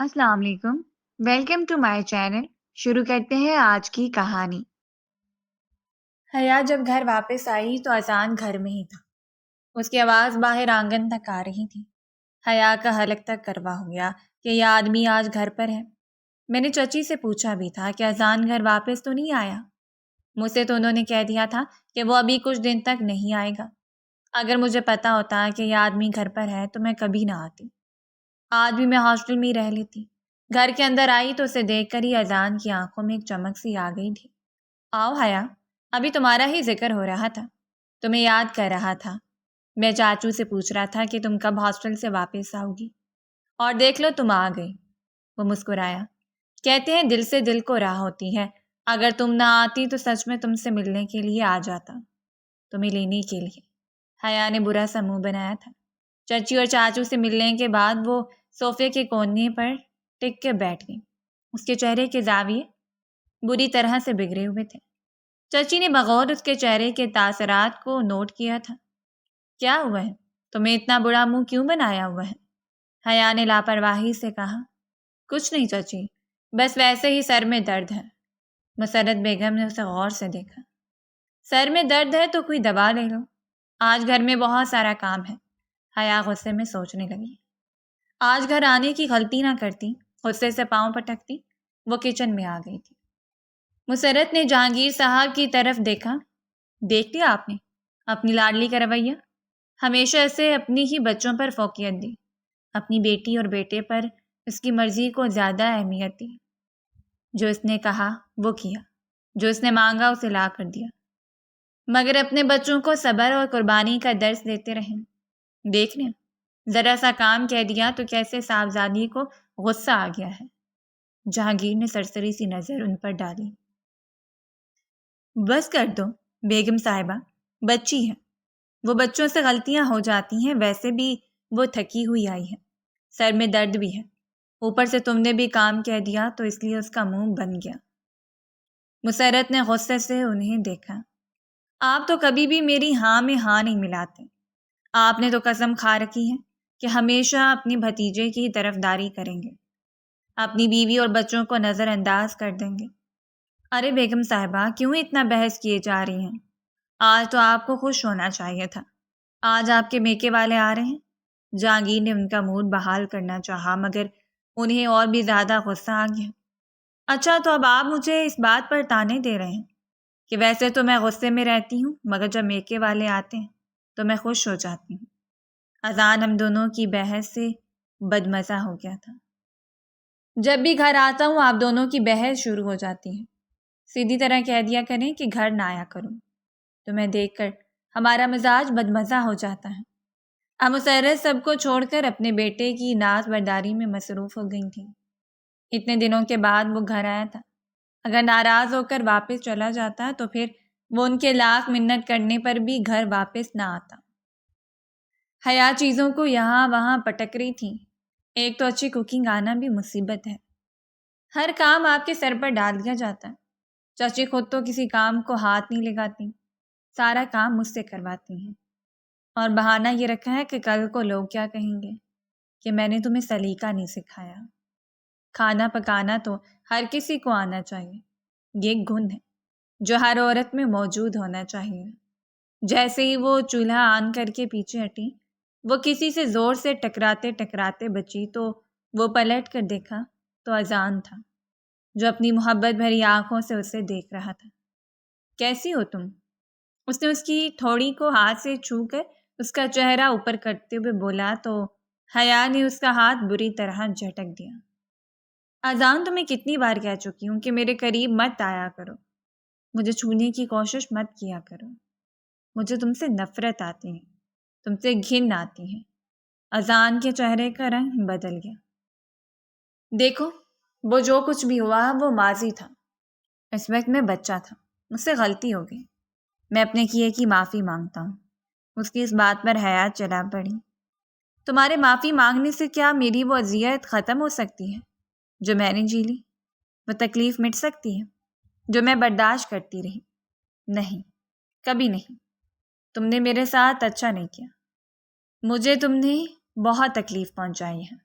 السلام علیکم۔ Welcome to my channel. شروع کرتے ہیں آج کی کہانی۔ حیا جب گھر واپس آئی تو اذان گھر میں ہی تھا۔ اس کی آواز باہر آنگن تک آ رہی تھی۔ حیا کا حلق تک کروا ہو گیا کہ یہ آدمی آج گھر پر ہے۔ میں نے چچی سے پوچھا بھی تھا کہ اذان گھر واپس تو نہیں آیا۔ مجھ سے تو انہوں نے کہہ دیا تھا کہ وہ ابھی کچھ دن تک نہیں آئے گا۔ اگر مجھے پتا ہوتا کہ یہ آدمی گھر پر ہے تو میں کبھی نہ آتی۔ آج بھی میں ہاسٹل میں ہی رہ لیتی۔ گھر کے اندر آئی تو اسے دیکھ کر ہی اذان کی آنکھوں میں ایک چمک سی آ گئی تھی۔ آؤ حیا، ابھی تمہارا ہی ذکر ہو رہا تھا، تمہیں یاد کر رہا تھا۔ میں چاچو سے پوچھ رہا تھا کہ تم کب ہاسٹل سے واپس آؤ گی، اور دیکھ لو تم آ گئی۔ وہ مسکرایا۔ کہتے ہیں دل سے دل کو راہ ہوتی ہے، اگر تم نہ آتی تو سچ میں تم سے ملنے کے لیے آ جاتا، تمہیں لینے کے لیے۔ حیا نے برا سا منہ بنایا تھا۔ چچی اور چاچو سے ملنے کے بعد وہ صوفے کے کونے پر ٹک کے بیٹھ گئی۔ اس کے چہرے کے زاویے بری طرح سے بگڑے ہوئے تھے۔ چچی نے بغور اس کے چہرے کے تاثرات کو نوٹ کیا تھا۔ کیا ہوا ہے؟ تمہیں اتنا بڑا منہ کیوں بنایا ہوا ہے؟ حیا نے لاپرواہی سے کہا۔ کچھ نہیں چچی، بس ویسے ہی سر میں درد ہے۔ مسرت بیگم نے اسے غور سے دیکھا۔ سر میں درد ہے تو کوئی دوا لے لو، آج گھر میں بہت سارا کام ہے۔ حیا غصے میں سوچنے لگی۔ آج گھر آنے کی غلطی نہ کرتی، غصے سے پاؤں پٹکتی۔ وہ کچن میں آ گئی تھی۔ مسرت نے جہانگیر صاحب کی طرف دیکھا۔ دیکھ لیا آپ نے اپنی لاڈلی کا رویہ؟ ہمیشہ اسے اپنی ہی بچوں پر فوقیت دی، اپنی بیٹی اور بیٹے پر اس کی مرضی کو زیادہ اہمیت دی۔ جو اس نے کہا وہ کیا، جو اس نے مانگا اسے لا کر دیا، مگر اپنے بچوں کو صبر اور قربانی کا درس دیتے رہیں۔ دیکھ لیں، ذرا سا کام کہہ دیا تو کیسے صاحبزادی کو غصہ آ گیا ہے۔ جہانگیر نے سرسری سی نظر ان پر ڈالی۔ بس کر دو بیگم صاحبہ، بچی ہے، وہ بچوں سے غلطیاں ہو جاتی ہیں، ویسے بھی وہ تھکی ہوئی آئی ہے، سر میں درد بھی ہے، اوپر سے تم نے بھی کام کہہ دیا تو اس لیے اس کا منہ بن گیا۔ مسرت نے غصے سے انہیں دیکھا۔ آپ تو کبھی بھی میری ہاں میں ہاں نہیں ملاتے۔ آپ نے تو قسم کھا رکھی ہے کہ ہمیشہ اپنی بھتیجے کی طرفداری کریں گے، اپنی بیوی اور بچوں کو نظر انداز کر دیں گے۔ ارے بیگم صاحبہ، کیوں اتنا بحث کیے جا رہی ہیں؟ آج تو آپ کو خوش ہونا چاہیے تھا، آج آپ کے میکے والے آ رہے ہیں۔ جہانگیر نے ان کا موڈ بحال کرنا چاہا، مگر انہیں اور بھی زیادہ غصہ آ گیا۔ اچھا، تو اب آپ مجھے اس بات پر طعنے دے رہے ہیں کہ ویسے تو میں غصے میں رہتی ہوں، مگر جب میکے والے آتے ہیں تو میں خوش ہو جاتی ہوں۔ اذان ہم دونوں کی بحث سے بدمزہ ہو گیا تھا۔ جب بھی گھر آتا ہوں آپ دونوں کی بحث شروع ہو جاتی ہے۔ سیدھی طرح کہہ دیا کریں کہ گھر نہ آیا کروں، تمہیں دیکھ کر ہمارا مزاج بدمزہ ہو جاتا ہے۔ اب مسرت سب کو چھوڑ کر اپنے بیٹے کی ناز برداری میں مصروف ہو گئی تھی۔ اتنے دنوں کے بعد وہ گھر آیا تھا، اگر ناراض ہو کر واپس چلا جاتا تو پھر وہ ان کے لاکھ منت کرنے پر بھی گھر واپس نہ آتا۔ حیا چیزوں کو یہاں وہاں پٹک رہی تھی۔ ایک تو اچھی کوکنگ آنا بھی مصیبت ہے، ہر کام آپ کے سر پر ڈال دیا جاتا ہے۔ چچی خود تو کسی کام کو ہاتھ نہیں لگاتی، سارا کام مجھ سے کرواتی ہیں، اور بہانہ یہ رکھا ہے کہ کل کو لوگ کیا کہیں گے کہ میں نے تمہیں سلیقہ نہیں سکھایا۔ کھانا پکانا تو ہر کسی کو آنا چاہیے، یہ ایک گن ہے جو ہر عورت میں موجود ہونا چاہیے۔ جیسے ہی وہ چولہا آن کر کے پیچھے ہٹی، وہ کسی سے زور سے ٹکراتے ٹکراتے بچی تو وہ پلٹ کر دیکھا تو اذان تھا، جو اپنی محبت بھری آنکھوں سے اسے دیکھ رہا تھا۔ کیسی ہو تم؟ اس نے اس کی تھوڑی کو ہاتھ سے چھو کر اس کا چہرہ اوپر کرتے ہوئے بولا تو حیا نے اس کا ہاتھ بری طرح جھٹک دیا۔ اذان تمہیں کتنی بار کہہ چکی ہوں کہ میرے قریب مت آیا کرو، مجھے چھونے کی کوشش مت کیا کرو، مجھے تم سے نفرت آتی ہے، تم سے گھن آتی ہے۔ اذان کے چہرے کا رنگ بدل گیا۔ دیکھو، وہ جو کچھ بھی ہوا وہ ماضی تھا، اس وقت میں بچہ تھا، مجھ سے غلطی ہو گئی، میں اپنے کیے کی معافی مانگتا ہوں۔ اس کی اس بات پر حیا چلا پڑی۔ تمہارے معافی مانگنے سے کیا میری وہ اذیت ختم ہو سکتی ہے جو میں نے جھی لی؟ وہ تکلیف مٹ سکتی ہے جو میں برداشت کرتی رہی؟ نہیں، کبھی نہیں۔ تم نے میرے ساتھ اچھا نہیں کیا، مجھے تم نے بہت تکلیف پہنچائی ہے۔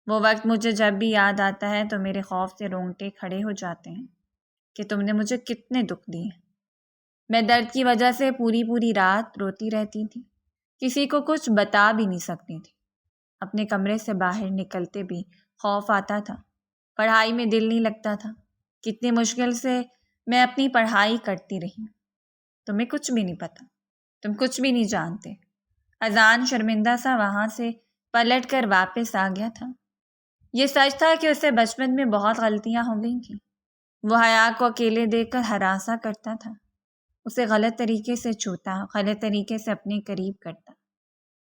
وہ وقت مجھے جب بھی یاد آتا ہے تو میرے خوف سے رونگٹے کھڑے ہو جاتے ہیں کہ تم نے مجھے کتنے دکھ دیے۔ میں درد کی وجہ سے پوری رات روتی رہتی تھی، کسی کو کچھ بتا بھی نہیں سکتی تھی۔ اپنے کمرے سے باہر نکلتے بھی خوف آتا تھا، پڑھائی میں دل نہیں لگتا تھا۔ کتنی مشکل سے میں اپنی پڑھائی کرتی رہی۔ تمہیں کچھ بھی نہیں پتا، تم کچھ بھی نہیں جانتے۔ اذان شرمندہ سا وہاں سے پلٹ کر واپس آ گیا تھا۔ یہ سچ تھا کہ اسے بچپن میں بہت غلطیاں ہو گئی تھیں۔ وہ حیا کو اکیلے دیکھ کر ہراساں کرتا تھا، اسے غلط طریقے سے چھوتا، غلط طریقے سے اپنے قریب کرتا۔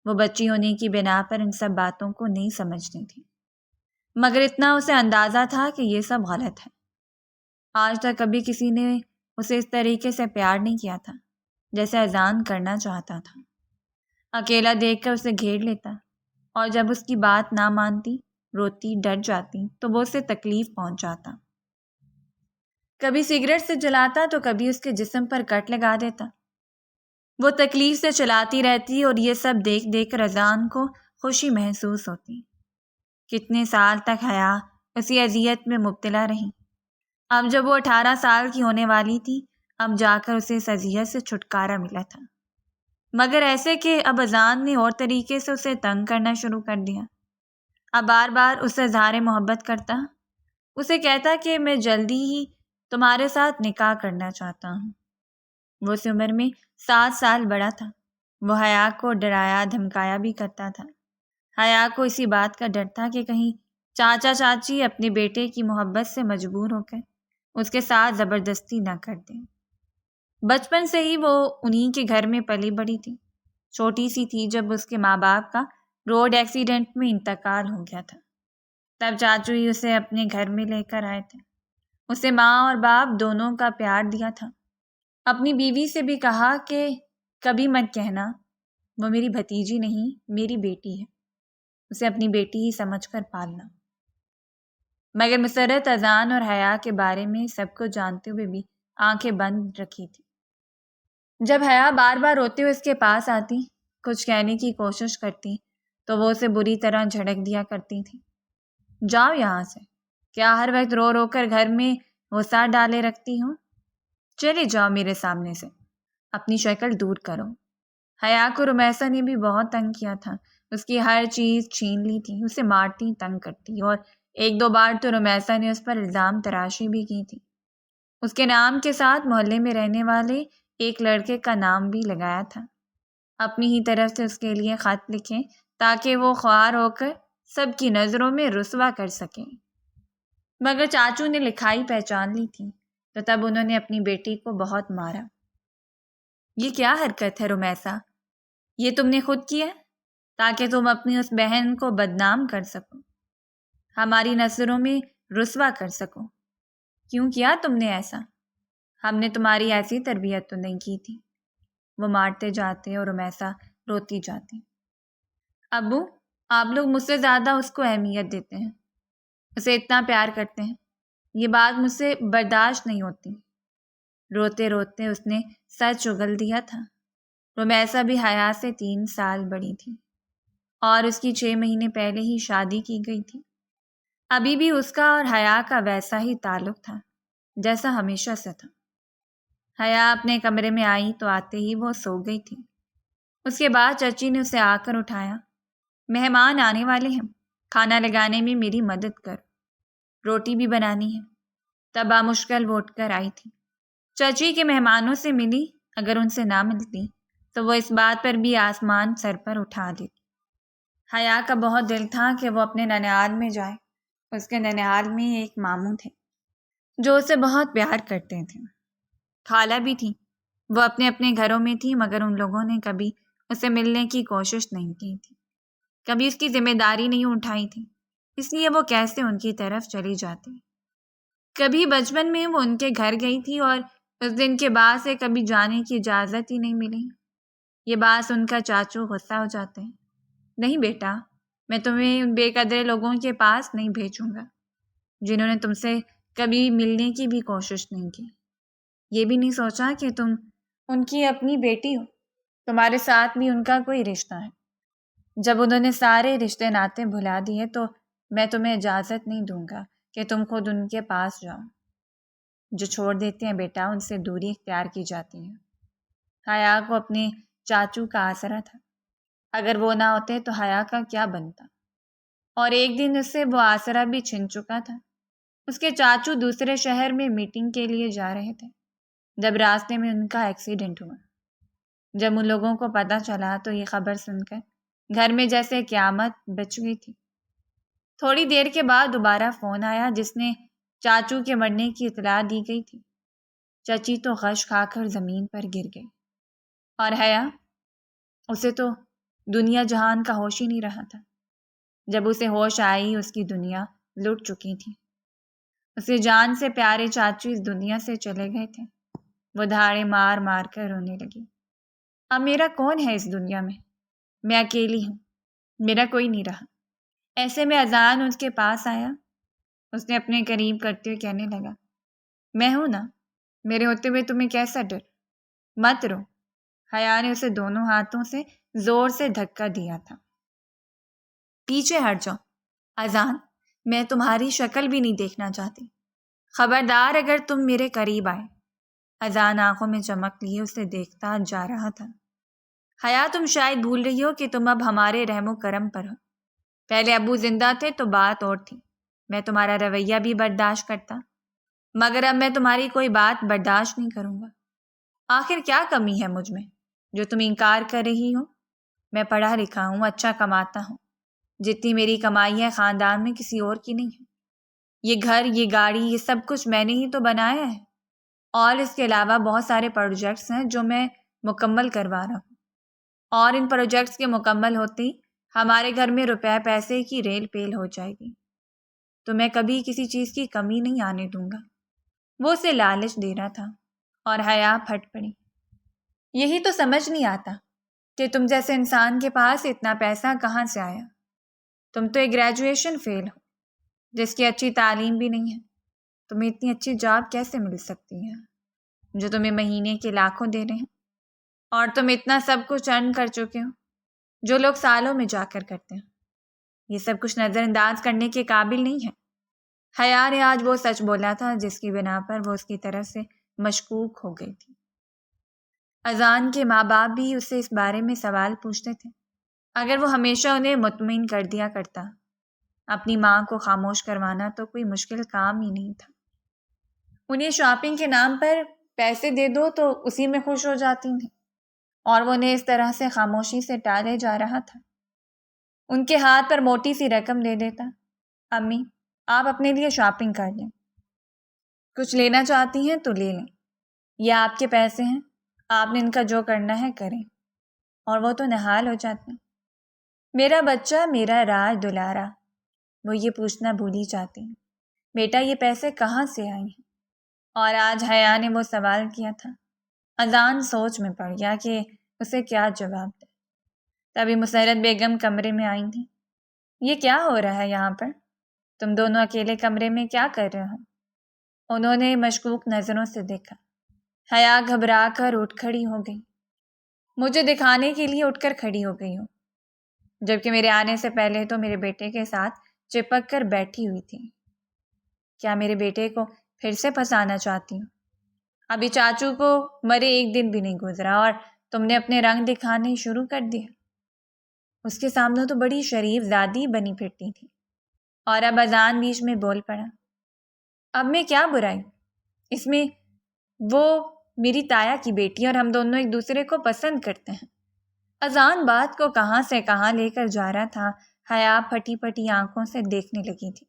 وہ بچی ہونے کی بنا پر ان سب باتوں کو نہیں سمجھتی تھی، مگر اتنا اسے اندازہ تھا کہ یہ سب غلط ہے۔ آج تک کبھی کسی نے اسے اس طریقے سے پیار نہیں کیا تھا جیسے اذان کرنا چاہتا تھا۔ اکیلا دیکھ کر اسے گھیر لیتا، اور جب اس کی بات نہ مانتی، روتی، ڈر جاتی تو وہ اسے تکلیف پہنچاتا۔ کبھی سگریٹ سے جلاتا تو کبھی اس کے جسم پر کٹ لگا دیتا۔ وہ تکلیف سے چلاتی رہتی اور یہ سب دیکھ دیکھ کر اذان کو خوشی محسوس ہوتی۔ کتنے سال تک حیا اسی اذیت میں مبتلا رہی۔ اب جب وہ 18 سال کی ہونے والی تھی، اب جا کر اسے اس اذیت سے چھٹکارا ملا تھا، مگر ایسے کہ اب اذان نے اور طریقے سے اسے تنگ کرنا شروع کر دیا۔ اب بار بار اسے اظہار محبت کرتا، اسے کہتا کہ میں جلدی ہی تمہارے ساتھ نکاح کرنا چاہتا ہوں۔ وہ اس عمر میں 7 سال بڑا تھا۔ وہ حیا کو ڈرایا دھمکایا بھی کرتا تھا۔ حیا کو اسی بات کا ڈر تھا کہ کہیں چاچا چاچی اپنے بیٹے کی محبت سے مجبور ہو کر اس کے ساتھ زبردستی نہ کر دیں۔ بچپن سے ہی وہ انہی کے گھر میں پلی بڑی تھی۔ چھوٹی سی تھی جب اس کے ماں باپ کا روڈ ایکسیڈنٹ میں انتقال ہو گیا تھا، تب چاچو ہی اسے اپنے گھر میں لے کر آئے تھے۔ اسے ماں اور باپ دونوں کا پیار دیا تھا۔ اپنی بیوی سے بھی کہا کہ کبھی مت کہنا وہ میری بھتیجی نہیں، میری بیٹی ہے، اسے اپنی بیٹی ہی سمجھ کر پالنا۔ مگر مسرت اذان اور حیا کے بارے میں سب کو جانتے ہوئے بھی آنکھیں بند رکھی تھی۔ جب حیا بار بار روتے ہوئے اس کے پاس آتی، کچھ کہنے کی کوشش کرتی تو وہ اسے بری طرح جھڑک دیا کرتی تھی۔ جاؤ یہاں سے، کیا ہر وقت رو رو کر گھر میں غصہ ڈالے رکھتی ہوں؟ چلے جاؤ میرے سامنے سے، اپنی شکل دور کرو۔ حیا کو رمیسا نے بھی بہت تنگ کیا تھا، اس کی ہر چیز چھین لی تھی، اسے مارتی، تنگ کرتی، اور 1-2 بار تو رمیسا نے اس پر الزام تراشی بھی کی تھی۔ اس کے نام کے ساتھ محلے میں رہنے والے ایک لڑکے کا نام بھی لگایا تھا، اپنی ہی طرف سے اس کے لیے خط لکھیں تاکہ وہ خوار ہو کر سب کی نظروں میں رسوا کر سکیں۔ مگر چاچو نے لکھائی پہچان لی تھی تو تب انہوں نے اپنی بیٹی کو بہت مارا۔ یہ کیا حرکت ہے رمیسا؟ یہ تم نے خود کیا تاکہ تم اپنی اس بہن کو بدنام کر سکو، ہماری نظروں میں رسوا کر سکو۔ کیوں کیا تم نے ایسا؟ ہم نے تمہاری ایسی تربیت تو نہیں کی تھی۔ وہ مارتے جاتے اور رمیسا روتی جاتی۔ ابو، آپ لوگ مجھ سے زیادہ اس کو اہمیت دیتے ہیں، اسے اتنا پیار کرتے ہیں، یہ بات مجھ سے برداشت نہیں ہوتی۔ روتے روتے اس نے سچ اگل دیا تھا۔ رمیسا بھی حیا سے 3 سال بڑی تھی اور اس کی 6 مہینے پہلے ہی شادی کی گئی تھی۔ ابھی بھی اس کا اور حیا کا ویسا ہی تعلق تھا جیسا ہمیشہ سے تھا۔ حیا اپنے کمرے میں آئی تو آتے ہی وہ سو گئی تھی۔ اس کے بعد چچی نے اسے آ کر اٹھایا۔ مہمان آنے والے ہیں، کھانا لگانے میں میری مدد کر، روٹی بھی بنانی ہے۔ تب بامشکل وہ اٹھ کر آئی تھی۔ چچی کے مہمانوں سے ملی، اگر ان سے نہ ملتی تو وہ اس بات پر بھی آسمان سر پر اٹھا دیتی۔ حیا کا بہت دل تھا کہ وہ اپنے ننیال میں جائے۔ اس کے ننیال میں ایک ماموں تھے جو اسے بہت پیار کرتے تھے، خالہ بھی تھی۔ وہ اپنے اپنے گھروں میں تھی، مگر ان لوگوں نے کبھی اسے ملنے کی کوشش نہیں کی تھی، کبھی اس کی ذمہ داری نہیں اٹھائی تھی، اس لیے وہ کیسے ان کی طرف چلی جاتی۔ کبھی بچپن میں وہ ان کے گھر گئی تھی اور اس دن کے بعد سے کبھی جانے کی اجازت ہی نہیں ملی۔ یہ بات سن کر چاچو غصہ ہو جاتے ہیں۔ نہیں بیٹا، میں تمہیں ان بے قدرے لوگوں کے پاس نہیں بھیجوں گا جنہوں نے تم سے کبھی ملنے کی بھی کوشش نہیں کی، یہ بھی نہیں سوچا کہ تم ان کی اپنی بیٹی ہو، تمہارے ساتھ بھی ان کا کوئی رشتہ ہے۔ جب انہوں نے سارے رشتے ناطے بھلا دیے تو میں تمہیں اجازت نہیں دوں گا کہ تم خود ان کے پاس جاؤ۔ جو چھوڑ دیتے ہیں بیٹا ان سے دوری اختیار کی جاتی ہے۔ حیا کو اپنے چاچو کا آسرا تھا، اگر وہ نہ ہوتے تو حیا کا کیا بنتا؟ اور ایک دن اس سے وہ آسرا بھی چھن چکا تھا۔ اس کے چاچو دوسرے شہر میں میٹنگ کے لیے جا رہے تھے جب راستے میں ان کا ایکسیڈنٹ ہوا۔ جب ان لوگوں کو پتہ چلا تو یہ خبر سن کر گھر میں جیسے قیامت بچ گئی تھی۔ تھوڑی دیر کے بعد دوبارہ فون آیا جس نے چاچو کے مرنے کی اطلاع دی گئی تھی۔ چچی تو غش کھا کر زمین پر گر گئی، اور حیا، اسے تو دنیا جہان کا ہوش ہی نہیں رہا تھا۔ جب اسے ہوش آئی اس کی دنیا لٹ چکی تھی۔ اسے جان سے پیارے چاچو اس دنیا سے چلے گئے تھے۔ وہ دھاڑے مار مار کر رونے لگی۔ اب میرا کون ہے اس دنیا میں اکیلی ہوں، میرا کوئی نہیں رہا۔ ایسے میں اذان اس کے پاس آیا۔ اس نے اپنے قریب کرتے ہوئے کہنے لگا، میں ہوں نا، میرے ہوتے ہوئے تمہیں کیسا ڈر؟ مت رو۔ حیا نے اسے دونوں ہاتھوں سے زور سے دھکا دیا تھا۔ پیچھے ہٹ جاؤ اذان، میں تمہاری شکل بھی نہیں دیکھنا چاہتی، خبردار اگر تم میرے قریب آئے۔ اذان آنکھوں میں چمک لیے اسے دیکھتا جا رہا تھا۔ حیا، تم شاید بھول رہی ہو کہ تم اب ہمارے رحم و کرم پر ہو۔ پہلے ابو زندہ تھے تو بات اور تھی، میں تمہارا رویہ بھی برداشت کرتا، مگر اب میں تمہاری کوئی بات برداشت نہیں کروں گا۔ آخر کیا کمی ہے مجھ میں جو تم انکار کر رہی ہو؟ میں پڑھا لکھا ہوں، اچھا کماتا ہوں، جتنی میری کمائی ہے خاندان میں کسی اور کی نہیں ہے۔ یہ گھر، یہ گاڑی، یہ سب کچھ میں نے ہی تو بنایا ہے، اور اس کے علاوہ بہت سارے پروجیکٹس ہیں جو میں مکمل کروا رہا ہوں، اور ان پروجیکٹس کے مکمل ہوتے ہی ہمارے گھر میں روپے پیسے کی ریل پیل ہو جائے گی، تو میں کبھی کسی چیز کی کمی نہیں آنے دوں گا۔ وہ اسے لالچ دے رہا تھا، اور حیا پھٹ پڑی۔ یہی تو سمجھ نہیں آتا کہ تم جیسے انسان کے پاس اتنا پیسہ کہاں سے آیا۔ تم تو ایک گریجویشن فیل ہو جس کی اچھی تعلیم بھی نہیں ہے، تمہیں اتنی اچھی جاب کیسے مل سکتی ہے جو تمہیں مہینے کے لاکھوں دے رہے ہیں، اور تم اتنا سب کچھ ارن کر چکے ہو جو لوگ سالوں میں جا کر کرتے ہیں۔ یہ سب کچھ نظر انداز کرنے کے قابل نہیں ہے۔ حیا نے آج وہ سچ بولا تھا جس کی بنا پر وہ اس کی طرف سے مشکوک ہو گئی تھی۔ اذان کے ماں باپ بھی اس سے اس بارے میں سوال پوچھتے تھے، اگر وہ ہمیشہ انہیں مطمئن کر دیا کرتا۔ اپنی ماں کو خاموش کروانا تو کوئی مشکل کام ہی نہیں تھا۔ انہیں شاپنگ کے نام پر پیسے دے دو تو اسی میں خوش ہو جاتی تھیں، اور وہ انہیں اس طرح سے خاموشی سے ٹالے جا رہا تھا۔ ان کے ہاتھ پر موٹی سی رقم دے دیتا، امی آپ اپنے لیے شاپنگ کر لیں، کچھ لینا چاہتی ہیں تو لے لیں، یہ آپ کے پیسے ہیں، آپ نے ان کا جو کرنا ہے کریں، اور وہ تو نہال ہو جاتے ہیں۔ میرا بچہ، میرا راج دلارا، وہ یہ پوچھنا بھول ہی جاتے ہیں، بیٹا یہ پیسے کہاں سے آئے ہیں؟ اور آج حیا نے وہ سوال کیا تھا۔ اذان سوچ میں پڑ گیا کہ اسے کیا جواب دے۔ تبھی مسرت بیگم کمرے میں آئی تھیں۔ یہ کیا ہو رہا ہے یہاں پر؟ تم دونوں اکیلے کمرے میں کیا کر رہے ہو؟ انہوں نے مشکوک نظروں سے دیکھا۔ حیا گھبرا کر اٹھ کھڑی ہو گئی۔ مجھے دکھانے کے لیے اٹھ کر کھڑی ہو گئی ہو، جبکہ میرے آنے سے پہلے تو میرے بیٹے کے ساتھ چپک کر بیٹھی ہوئی تھی۔ کیا میرے بیٹے کو پھر سے پھنسانا چاہتی ہوں؟ ابھی چاچو کو مرے ایک دن بھی نہیں گزرا اور تم نے اپنے رنگ دکھانے شروع کر دیا۔ اس کے سامنے تو بڑی شریف زادی بنی پھرتی تھی، اور اب اذان بیچ میں بول پڑا، اب میں کیا برائی اس میں؟ وہ میری تایا کی بیٹی اور ہم دونوں ایک دوسرے کو پسند کرتے ہیں۔ اذان بات کو کہاں سے کہاں لے کر جا رہا تھا۔ حیا پھٹی پھٹی آنکھوں سے دیکھنے لگی تھی،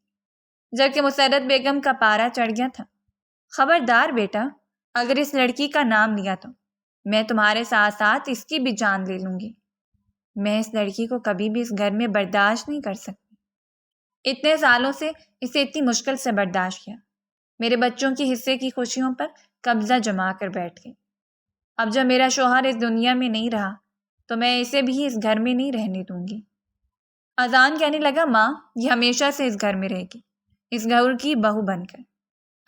جبکہ مسرت بیگم کا پارا چڑھ گیا تھا۔ خبردار بیٹا، اگر اس لڑکی کا نام لیا تو میں تمہارے ساتھ ساتھ اس کی بھی جان لے لوں گی۔ میں اس لڑکی کو کبھی بھی اس گھر میں برداشت نہیں کر سکتی۔ اتنے سالوں سے اسے اتنی مشکل سے برداشت کیا، میرے بچوں کی حصے کی خوشیوں پر قبضہ جما کر بیٹھ گئی۔ اب جب میرا شوہر اس دنیا میں نہیں رہا تو میں اسے بھی اس گھر میں نہیں رہنے دوں گی۔ اذان کہنے لگا، ماں یہ ہمیشہ سے اس گھر میں رہے گی، اس گھر کی بہو بن کر۔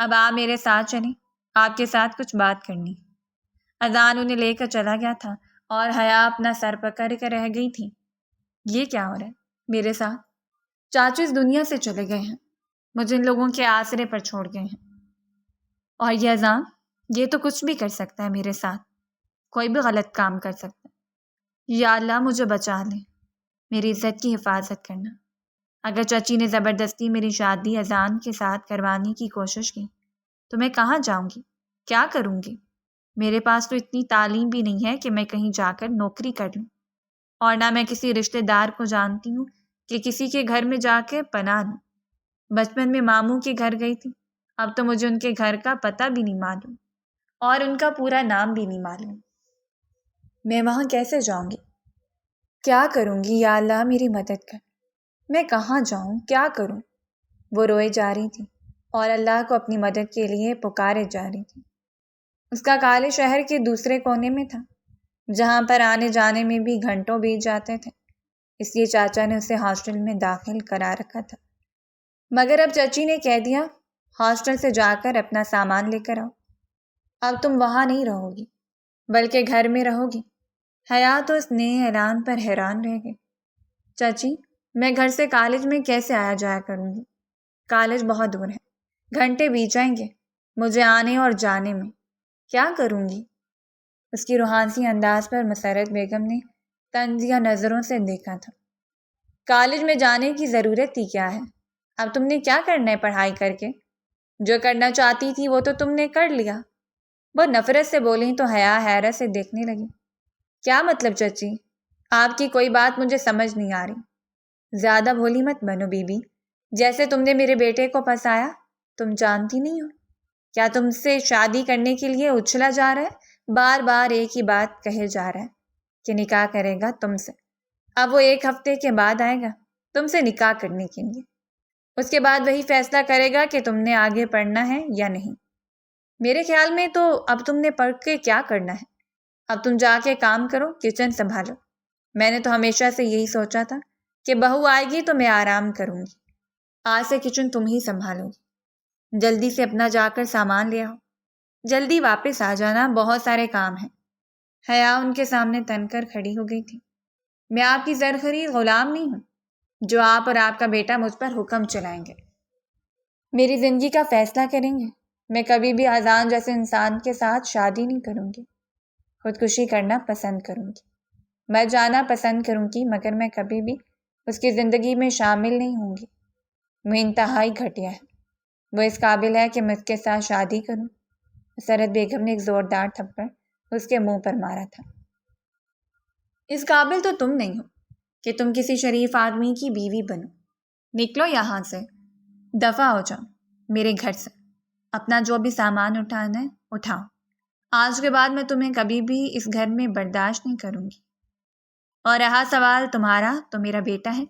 اب آپ میرے ساتھ چلیں، آپ کے ساتھ کچھ بات کرنی۔ اذان انہیں لے کر چلا گیا تھا، اور حیا اپنا سر پکڑ کر رہ گئی تھی۔ یہ کیا ہو رہا ہے میرے ساتھ؟ چاچو اس دنیا سے چلے گئے ہیں، مجھے ان لوگوں کے آسرے پر چھوڑ گئے ہیں۔ اور یہ اذان، یہ تو کچھ بھی کر سکتا ہے میرے ساتھ، کوئی بھی غلط کام کر سکتا ہے۔ یا اللہ مجھے بچا لے، میری عزت کی حفاظت کرنا۔ اگر چچی نے زبردستی میری شادی اذان کے ساتھ کروانے کی کوشش کی تو میں کہاں جاؤں گی، کیا کروں گی؟ میرے پاس تو اتنی تعلیم بھی نہیں ہے کہ میں کہیں جا کر نوکری کر لوں، اور نہ میں کسی رشتہ دار کو جانتی ہوں کہ کسی کے گھر میں جا کے پناہ لوں۔ بچپن میں ماموں کے گھر گئی تھی، اب تو مجھے ان کے گھر کا پتہ بھی نہیں معلوم اور ان کا پورا نام بھی نہیں معلوم۔ میں وہاں کیسے جاؤں گی؟ کیا کروں گی؟ یا اللہ میری مدد کر، میں کہاں جاؤں، کیا کروں؟ وہ روئے جا رہی تھی اور اللہ کو اپنی مدد کے لیے پکارے جا رہی تھی۔ اس کا کالج شہر کے دوسرے کونے میں تھا، جہاں پر آنے جانے میں بھی گھنٹوں بیت جاتے تھے، اس لیے چاچا نے اسے ہاسٹل میں داخل کرا رکھا تھا۔ مگر اب چچی نے کہہ دیا ہاسٹل سے جا کر اپنا سامان لے کر آؤ، اب تم وہاں نہیں رہو گی بلکہ گھر میں رہو گی۔ حیا تو اس نئے اعلان پر حیران رہ گئی۔ چچی، میں گھر سے کالج میں کیسے آیا جایا کروں گی؟ کالج بہت دور ہے، گھنٹے بیت جائیں گے مجھے آنے اور جانے میں، کیا کروں گی؟ اس کی روحانی انداز پر مسرت بیگم نے طنزیہ نظروں سے دیکھا تھا۔ کالج میں جانے کی ضرورت ہی کیا ہے؟ اب تم نے کیا کرنا ہے پڑھائی کر کے؟ جو کرنا چاہتی تھی وہ تو تم نے کر لیا۔ وہ نفرت سے بولیں تو حیا حیرت سے دیکھنے لگی۔ کیا مطلب چچی؟ آپ کی کوئی بات مجھے سمجھ نہیں آ رہی۔ زیادہ بھولی مت بنو بی بی، جیسے تم نے میرے بیٹے کو پھنسایا، تم جانتی نہیں ہو کیا تم سے شادی کرنے کے لیے اچھلا جا رہا ہے؟ بار بار ایک ہی بات کہے جا رہا ہے کہ نکاح کرے گا تم سے۔ اب وہ 1 ہفتے کے بعد آئے گا تم سے نکاح کرنے کے لیے، اس کے بعد وہی فیصلہ کرے گا کہ تم نے آگے پڑھنا ہے یا نہیں۔ میرے خیال میں تو اب تم نے پڑھ کے کیا کرنا ہے؟ اب تم جا کے کام کرو، کچن سنبھالو۔ میں نے تو ہمیشہ سے یہی سوچا تھا کہ بہو آئے گی تو میں آرام کروں گی، آج سے کچن تم ہی سنبھالو گی۔ جلدی سے اپنا جا کر سامان لے آؤ، جلدی واپس آ جانا، بہت سارے کام ہیں۔ حیا ان کے سامنے تن کر کھڑی ہو گئی تھی۔ میں آپ کی زرخرید غلام نہیں ہوں جو آپ اور آپ کا بیٹا مجھ پر حکم چلائیں گے، میری زندگی کا فیصلہ کریں گے۔ میں کبھی بھی اذان جیسے انسان کے ساتھ شادی نہیں کروں گی، خودکشی کرنا پسند کروں گی، میں جانا پسند کروں گی، مگر میں کبھی بھی اس کی زندگی میں شامل نہیں ہوں گی۔ وہ انتہائی گھٹیا ہے، وہ اس قابل ہے کہ میں اس کے ساتھ شادی کروں۔ مسرت بیگم نے ایک زوردار تھپڑ اس کے منہ پر مارا تھا۔ اس قابل تو تم نہیں ہو کہ تم کسی شریف آدمی کی بیوی بنو، نکلو یہاں سے، دفع ہو جاؤ میرے گھر سے، اپنا جو بھی سامان اٹھانا ہے اٹھاؤ، آج کے بعد میں تمہیں کبھی بھی اس گھر میں برداشت نہیں کروں گی۔ اور رہا سوال تمہارا، تو میرا بیٹا ہے،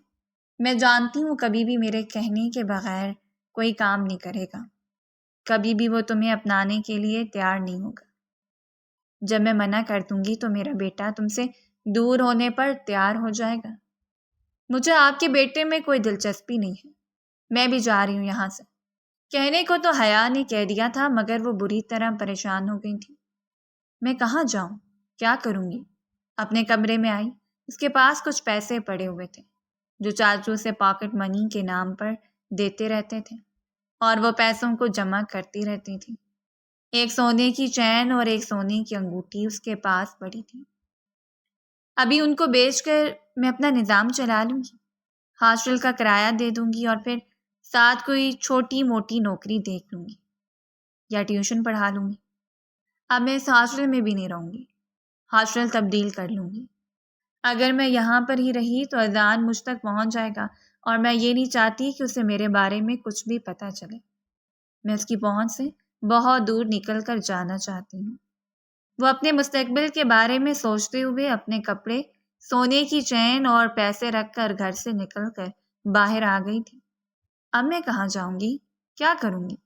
میں جانتی ہوں کبھی بھی میرے کہنے کے بغیر کوئی کام نہیں کرے گا، کبھی بھی وہ تمہیں اپنانے کے لیے تیار نہیں ہوگا۔ جب میں منع کر دوں گی تو میرا بیٹا تم سے دور ہونے پر تیار ہو جائے گا۔ مجھے آپ کے بیٹے میں کوئی دلچسپی نہیں ہے، میں بھی جا رہی ہوں یہاں سے۔ کہنے کو تو حیا نے کہہ دیا تھا مگر وہ بری طرح پریشان ہو گئی تھی۔ میں کہاں جاؤں، کیا کروں گی؟ اپنے کمرے میں آئی، اس کے پاس کچھ پیسے پڑے ہوئے تھے جو چاچو سے پاکٹ منی کے نام پر دیتے رہتے تھے، اور وہ پیسوں کو جمع کرتی رہتی تھی۔ ایک سونے کی چین اور ایک سونے کی انگوٹھی اس کے پاس پڑی تھی۔ ابھی ان کو بیچ کر میں اپنا نظام چلا لوں گی، ہاسٹل کا کرایہ دے دوں گی اور پھر ساتھ کوئی چھوٹی موٹی نوکری دیکھ لوں گی یا ٹیوشن پڑھا لوں گی۔ اب میں اس ہاسٹل میں بھی نہیں رہوں گی، ہاسٹل تبدیل کر لوں گی۔ اگر میں یہاں پر ہی رہی تو اذان مجھ تک پہنچ جائے گا، اور میں یہ نہیں چاہتی کہ اسے میرے بارے میں کچھ بھی پتہ چلے۔ میں اس کی پہنچ سے بہت دور نکل کر جانا چاہتی ہوں۔ وہ اپنے مستقبل کے بارے میں سوچتے ہوئے اپنے کپڑے، سونے کی چین اور پیسے رکھ کر گھر سے نکل کر باہر آ گئی تھی۔ اب میں کہاں جاؤں گی، کیا کروں گی؟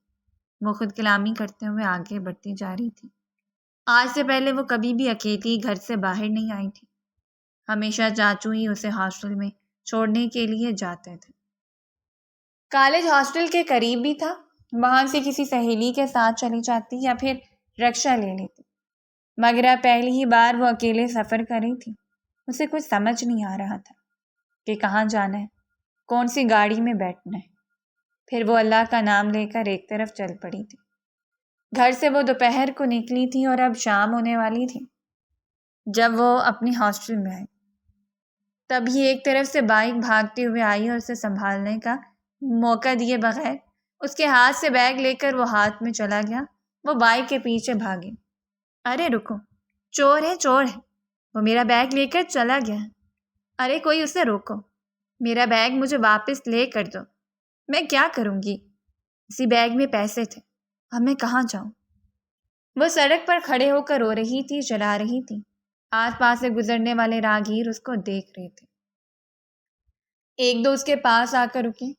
وہ خود کلامی کرتے ہوئے آگے بڑھتی جا رہی تھی۔ آج سے پہلے وہ کبھی بھی اکیلی گھر سے باہر نہیں آئی تھی، ہمیشہ چاچو ہی اسے ہاسٹل میں چھوڑنے کے لیے جاتے تھے۔ کالج ہاسٹل کے قریب بھی تھا، وہاں سے کسی سہیلی کے ساتھ چلی جاتی یا پھر رکشہ لے لیتی، مگر اب پہلی ہی بار وہ اکیلے سفر کر رہی تھی۔ اسے کچھ سمجھ نہیں آ رہا تھا کہ کہاں جانا ہے، کون سی گاڑی میں بیٹھنا ہے۔ پھر وہ اللہ کا نام لے کر ایک طرف چل پڑی تھی۔ گھر سے وہ دوپہر کو نکلی تھی اور اب شام ہونے والی تھی جب وہ اپنی ہاسٹل میں آئی۔ تبھی ایک طرف سے بائک بھاگتے ہوئے آئی اور اسے سنبھالنے کا موقع دیے بغیر اس کے ہاتھ سے بیگ لے کر وہ ہاتھ میں چلا گیا۔ وہ بائک کے پیچھے بھاگی۔ ارے رکو، چور ہے چور ہے، وہ میرا بیگ لے کر چلا گیا ہے۔ ارے کوئی اسے روکو، میرا بیگ مجھے واپس لے کر دو۔ میں کیا کروں گی؟ اسی بیگ میں پیسے تھے، اب میں کہاں جاؤں؟ وہ سڑک پر کھڑے ہو کر رو رہی تھی، چلا رہی تھی۔ آس پاس سے گزرنے والے راہگیر اس کو دیکھ رہے تھے۔ ایک دو اس کے پاس آ کر رکے۔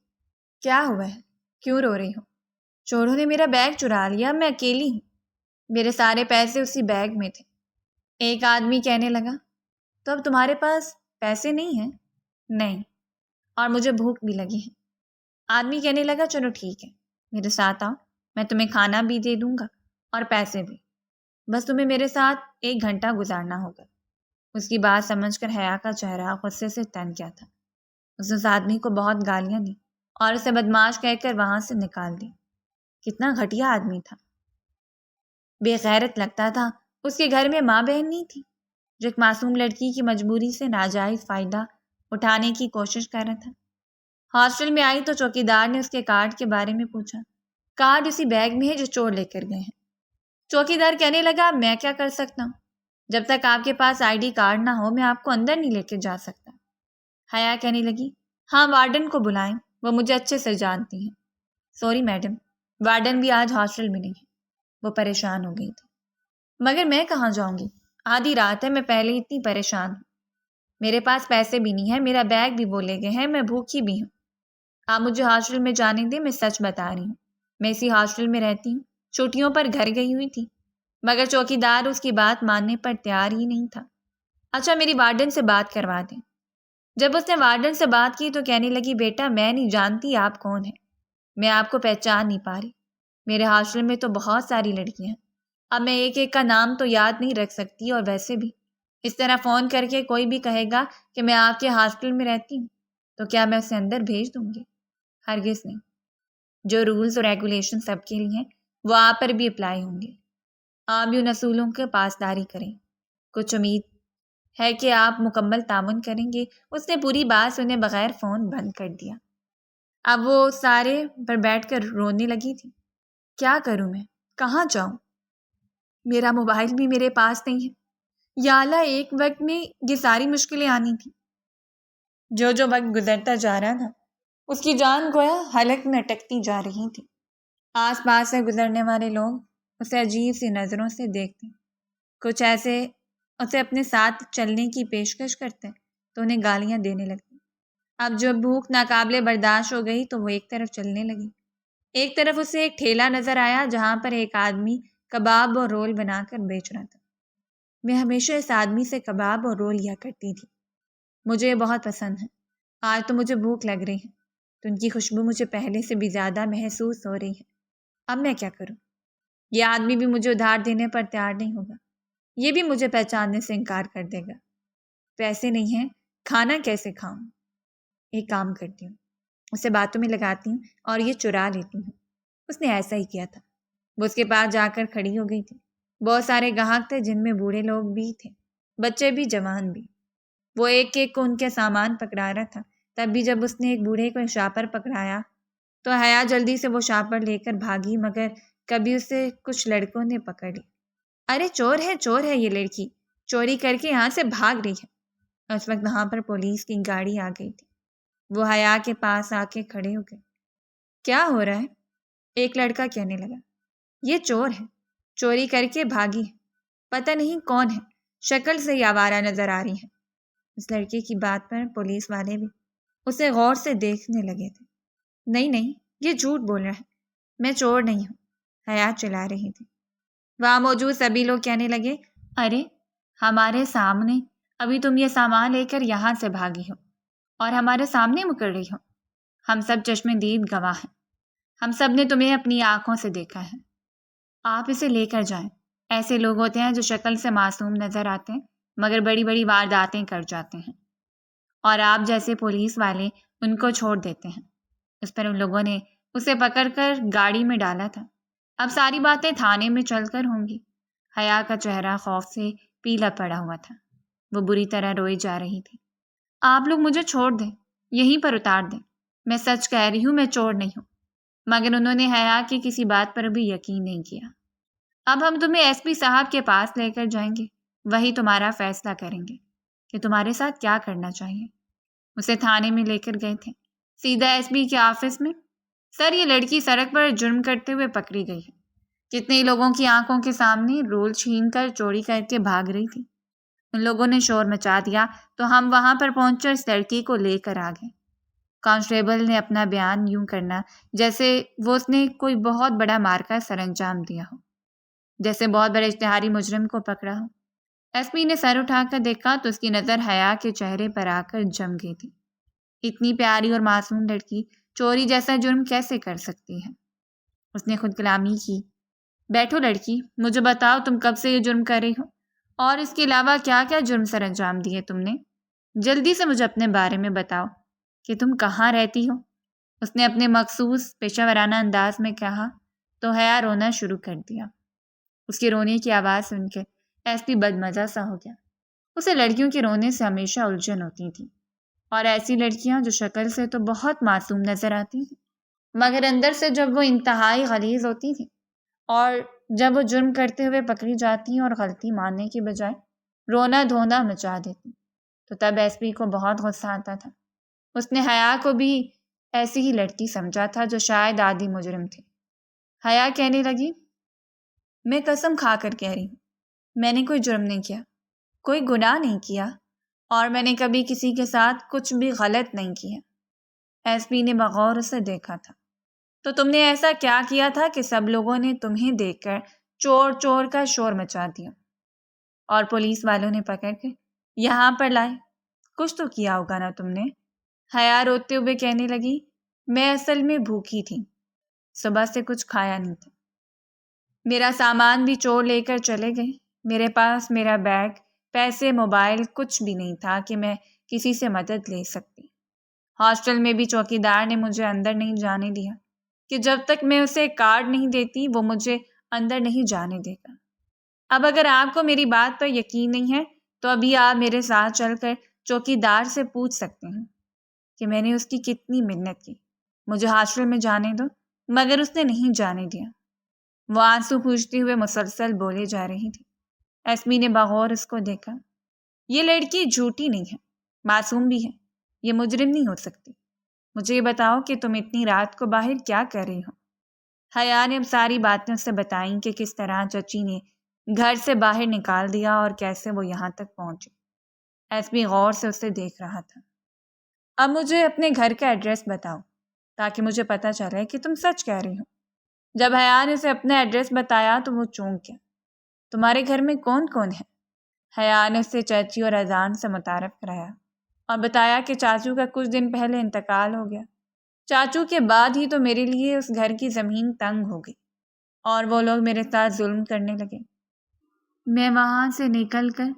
کیا ہوا ہے؟ کیوں رو رہی ہو؟ چوروں نے میرا بیگ چرا لیا، میں اکیلی ہوں، میرے سارے پیسے اسی بیگ میں تھے۔ ایک آدمی کہنے لگا، تو اب تمہارے پاس پیسے نہیں ہیں؟ نہیں، اور مجھے بھوک بھی لگی ہے۔ آدمی کہنے لگا، چلو ٹھیک ہے، میرے ساتھ آؤ، میں تمہیں کھانا بھی دے دوں گا اور پیسے بھی، بس تمہیں میرے ساتھ 1 گھنٹہ گزارنا ہوگا۔ اس کی بات سمجھ کر حیا کا چہرہ غصے سے تن گیا تھا۔ اس نے اس آدمی کو بہت گالیاں دی اور اسے بدماش کہہ کر وہاں سے نکال دی۔ کتنا گھٹیا آدمی تھا، بے غیرت لگتا تھا۔ اس کے گھر میں ماں بہن نہیں تھی جو ایک معصوم لڑکی کی مجبوری سے ناجائز فائدہ اٹھانے کی کوشش کر رہا تھا۔ ہاسٹل میں آئی تو چوکیدار نے اس کے کارڈ کے بارے میں پوچھا۔ کارڈ اسی بیگ میں ہے جو چور لے کر گئے ہیں۔ چوکیدار کہنے لگا، میں کیا کر سکتا ہوں؟ جب تک آپ کے پاس ID کارڈ نہ ہو میں آپ کو اندر نہیں لے کے جا سکتا۔ حیا کہنے لگی، ہاں وارڈن کو بلائیں، وہ مجھے اچھے سے جانتی ہیں۔ سوری میڈم، وارڈن بھی آج ہاسٹل میں نہیں ہے۔ وہ پریشان ہو گئی تھی۔ مگر میں کہاں جاؤں گی؟ آدھی رات ہے، میں پہلے ہی اتنی پریشان ہوں، میرے پاس پیسے بھی نہیں ہیں، میرا بیگ بھی وہ لے گئے ہیں، میں بھوکی بھی ہوں۔ آپ مجھے ہاسٹل میں جانے دیں، میں سچ بتا رہی ہوں، میں اسی ہاسٹل میں رہتی ہوں، چھٹیوں پر گھر گئی ہوئی تھی۔ مگر چوکیدار اس کی بات ماننے پر تیار ہی نہیں تھا۔ اچھا میری وارڈن سے بات کروا دیں۔ جب اس نے وارڈن سے بات کی تو کہنے لگی، بیٹا میں نہیں جانتی آپ کون ہیں، میں آپ کو پہچان نہیں پا رہی، میرے ہاسٹل میں تو بہت ساری لڑکیاں ہیں، اب میں ایک ایک کا نام تو یاد نہیں رکھ سکتی، اور ویسے بھی اس طرح فون کر کے کوئی بھی کہے گا کہ میں آپ کے ہاسٹل میں رہتی ہوں تو کیا میں اسے اندر بھیج دوں گی؟ ہرگز نہیں۔ جو رولز اور ریگولیشن سب کے لیے ہیں وہ آپ پر بھی اپلائی ہوں گے۔ آپ بھی ان اصولوں کے پاسداری کریں، کچھ امید ہے کہ آپ مکمل تعاون کریں گے۔ اس نے پوری بات سنے بغیر فون بند کر دیا۔ اب وہ سارے پر بیٹھ کر رونے لگی تھی۔ کیا کروں میں؟ کہاں جاؤں؟ میرا موبائل بھی میرے پاس نہیں ہے۔ یا اللہ، ایک وقت میں یہ ساری مشکلیں آنی تھی۔ جو وقت گزرتا جا رہا تھا اس کی جان گویا حلق میں اٹکتی جا رہی تھی۔ آس پاس سے گزرنے والے لوگ اسے عجیب سی نظروں سے دیکھتے، کچھ ایسے اسے اپنے ساتھ چلنے کی پیشکش کرتے تو انہیں گالیاں دینے لگتے۔ اب جب بھوک ناقابل برداشت ہو گئی تو وہ ایک طرف چلنے لگی۔ ایک طرف اسے ایک ٹھیلا نظر آیا جہاں پر ایک آدمی کباب اور رول بنا کر بیچ رہا تھا۔ میں ہمیشہ اس آدمی سے کباب اور رول لیا کرتی تھی، مجھے یہ بہت پسند ہے۔ آج تو مجھے بھوک لگ رہی ہے تو ان کی خوشبو مجھے پہلے سے بھی زیادہ محسوس ہو رہی ہے۔ اب میں کیا کروں؟ یہ آدمی بھی مجھے ادھار دینے پر تیار نہیں ہوگا، یہ بھی مجھے پہچاننے سے انکار کر دے گا۔ پیسے نہیں ہیں، کھانا کیسے کھاؤں؟ ایک کام کرتی ہوں، اسے باتوں میں لگاتی ہوں اور یہ چرا لیتی ہوں۔ اس نے ایسا ہی کیا تھا۔ وہ اس کے پاس جا کر کھڑی ہو گئی تھی۔ بہت سارے گاہک تھے جن میں بوڑھے لوگ بھی تھے، بچے بھی، جوان بھی۔ وہ ایک ایک کو ان کے سامان پکڑا رہا تھا۔ تب بھی جب اس نے ایک بوڑھے کو شاپر پکڑایا تو حیا جلدی سے وہ شاپر لے کر بھاگی، مگر کبھی اسے کچھ لڑکوں نے پکڑ لی۔ ارے چور ہے یہ لڑکی، چوری کر کے یہاں سے بھاگ رہی ہے۔ اس وقت وہاں پر پولیس کی گاڑی آ گئی تھی۔ وہ حیا کے پاس آ کے کھڑے ہو گئے۔ کیا ہو رہا ہے؟ ایک لڑکا کہنے لگا، یہ چور ہے، چوری کر کے بھاگی ہے، پتہ نہیں کون ہے، شکل سے ہی آوارہ نظر آ رہی ہے۔ اس لڑکے کی بات پر پولیس والے بھی اسے غور سے دیکھنے لگے تھے۔ نہیں، یہ جھوٹ بول رہا ہے، میں چور نہیں ہوں، حیا چلا رہی تھی۔ وہاں موجود سبھی لوگ کہنے لگے، ارے ہمارے سامنے ابھی تم یہ سامان لے کر یہاں سے بھاگی ہو اور ہمارے سامنے مکر رہی ہو۔ ہم سب چشم دید گواہ ہیں، ہم سب نے تمہیں اپنی آنکھوں سے دیکھا ہے۔ آپ اسے لے کر جائیں۔ ایسے لوگ ہوتے ہیں جو شکل سے معصوم نظر آتے ہیں مگر بڑی بڑی وارداتیں کر جاتے ہیں، اور آپ جیسے پولیس والے ان کو چھوڑ دیتے ہیں۔ اس پر ان لوگوں نے اسے پکڑ کر گاڑی میں ڈالا تھا۔ اب ساری باتیں تھانے میں چل کر ہوں گی۔ حیا کا چہرہ خوف سے پیلا پڑا ہوا تھا۔ وہ بری طرح روئی جا رہی تھی۔ آپ لوگ مجھے چھوڑ دیں، یہیں پر اتار دیں۔ میں سچ کہہ رہی ہوں، میں چور نہیں ہوں۔ مگر انہوں نے حیا کی کسی بات پر بھی یقین نہیں کیا۔ اب ہم تمہیں ایس پی صاحب کے پاس لے کر جائیں گے، وہی تمہارا فیصلہ کریں گے کہ تمہارے ساتھ کیا کرنا چاہیے۔ اسے تھانے میں لے کر گئے تھے، سیدھا ایس پی کے آفس میں۔ سر، یہ لڑکی سڑک پر جرم کرتے ہوئے پکڑی گئی ہے۔ کتنے لوگوں کی آنکھوں کے سامنے رول چھین کر چوری کر کے بھاگ رہی تھی۔ ان لوگوں نے شور مچا دیا تو ہم وہاں پر پہنچ کر اس لڑکی کو لے کر آ گئے۔ کانسٹیبل نے اپنا بیان یوں کرنا جیسے وہ اس نے کوئی بہت بڑا مارکا سر انجام دیا ہو، جیسے بہت بڑے اشتہاری مجرم کو پکڑا ہو۔ ایس پی نے سر اٹھا کر دیکھا تو اس کی نظر حیا کے چہرے پر آ کر جم گئی تھی۔ اتنی پیاری اور معصوم لڑکی چوری جیسا جرم کیسے کر سکتی ہے؟ اس نے خود کلامی کی۔ بیٹھو لڑکی، مجھے بتاؤ تم کب سے یہ جرم کر رہی ہو، اور اس کے علاوہ کیا کیا جرم سر انجام دیے تم نے؟ جلدی سے مجھے اپنے بارے میں بتاؤ کہ تم کہاں رہتی ہو۔ اس نے اپنے مخصوص پیشہ ورانہ انداز میں کہا تو حیا رونا شروع کر دیا۔ اس کے رونے کی آواز سن کے ایس پی بدمزہ سا ہو گیا۔ اسے لڑکیوں کے رونے سے ہمیشہ الجھن ہوتی تھی، اور ایسی لڑکیاں جو شکل سے تو بہت معصوم نظر آتی ہیں مگر اندر سے جب وہ انتہائی غلیظ ہوتی تھیں، اور جب وہ جرم کرتے ہوئے پکڑی جاتی ہیں اور غلطی ماننے کی بجائے رونا دھونا مچا دیتی، تو تب ایس پی کو بہت غصہ آتا تھا۔ اس نے حیا کو بھی ایسی ہی لڑکی سمجھا تھا جو شاید عادی مجرم تھی۔ حیا کہنے لگی، میں قسم کھا کر کہہ رہی ہوں، میں نے کوئی جرم نہیں کیا، کوئی گناہ نہیں کیا، اور میں نے کبھی کسی کے ساتھ کچھ بھی غلط نہیں کیا۔ ایس پی نے بغور اسے دیکھا تھا۔ تو تم نے ایسا کیا کیا تھا کہ سب لوگوں نے تمہیں دیکھ کر چور چور کا شور مچا دیا اور پولیس والوں نے پکڑ کے یہاں پر لائے؟ کچھ تو کیا ہوگا نا تم نے۔ حیا روتے ہوئے کہنے لگی، میں اصل میں بھوکی تھی، صبح سے کچھ کھایا نہیں تھا۔ میرا سامان بھی چور لے کر چلے گئے۔ میرے پاس میرا بیگ، پیسے، موبائل کچھ بھی نہیں تھا کہ میں کسی سے مدد لے سکتی۔ ہاسٹل میں بھی چوکیدار نے مجھے اندر نہیں جانے دیا کہ جب تک میں اسے کارڈ نہیں دیتی وہ مجھے اندر نہیں جانے دے گا۔ اب اگر آپ کو میری بات پر یقین نہیں ہے تو ابھی آپ میرے ساتھ چل کر چوکیدار سے پوچھ سکتے ہیں کہ میں نے اس کی کتنی منت کی مجھے ہاسٹل میں جانے دو، مگر اس نے نہیں جانے دیا۔ وہ آنسو پوچھتے ہوئے مسلسل بولے جا رہی تھی۔ ایس پی نے بغور اس کو دیکھا۔ یہ لڑکی جھوٹی نہیں ہے، معصوم بھی ہے، یہ مجرم نہیں ہو سکتی۔ مجھے یہ بتاؤ کہ تم اتنی رات کو باہر کیا کر رہی ہو؟ حیا نے اب ساری باتیں اسے بتائیں کہ کس طرح چچی نے گھر سے باہر نکال دیا اور کیسے وہ یہاں تک پہنچی۔ ایس پی غور سے اسے دیکھ رہا تھا۔ اب مجھے اپنے گھر کا ایڈریس بتاؤ تاکہ مجھے پتہ چلے کہ تم سچ کہہ رہی ہو۔ جب حیا نے اسے اپنا ایڈریس بتایا تو وہ چونک گیا۔ تمہارے گھر میں کون کون ہے؟ حیا نے اسے چچی اور اذان سے متعارف کرایا اور بتایا کہ چاچو کا کچھ دن پہلے انتقال ہو گیا۔ چاچو کے بعد ہی تو میرے لیے اس گھر کی زمین تنگ ہو گئی اور وہ لوگ میرے ساتھ ظلم کرنے لگے۔ میں وہاں سے نکل کر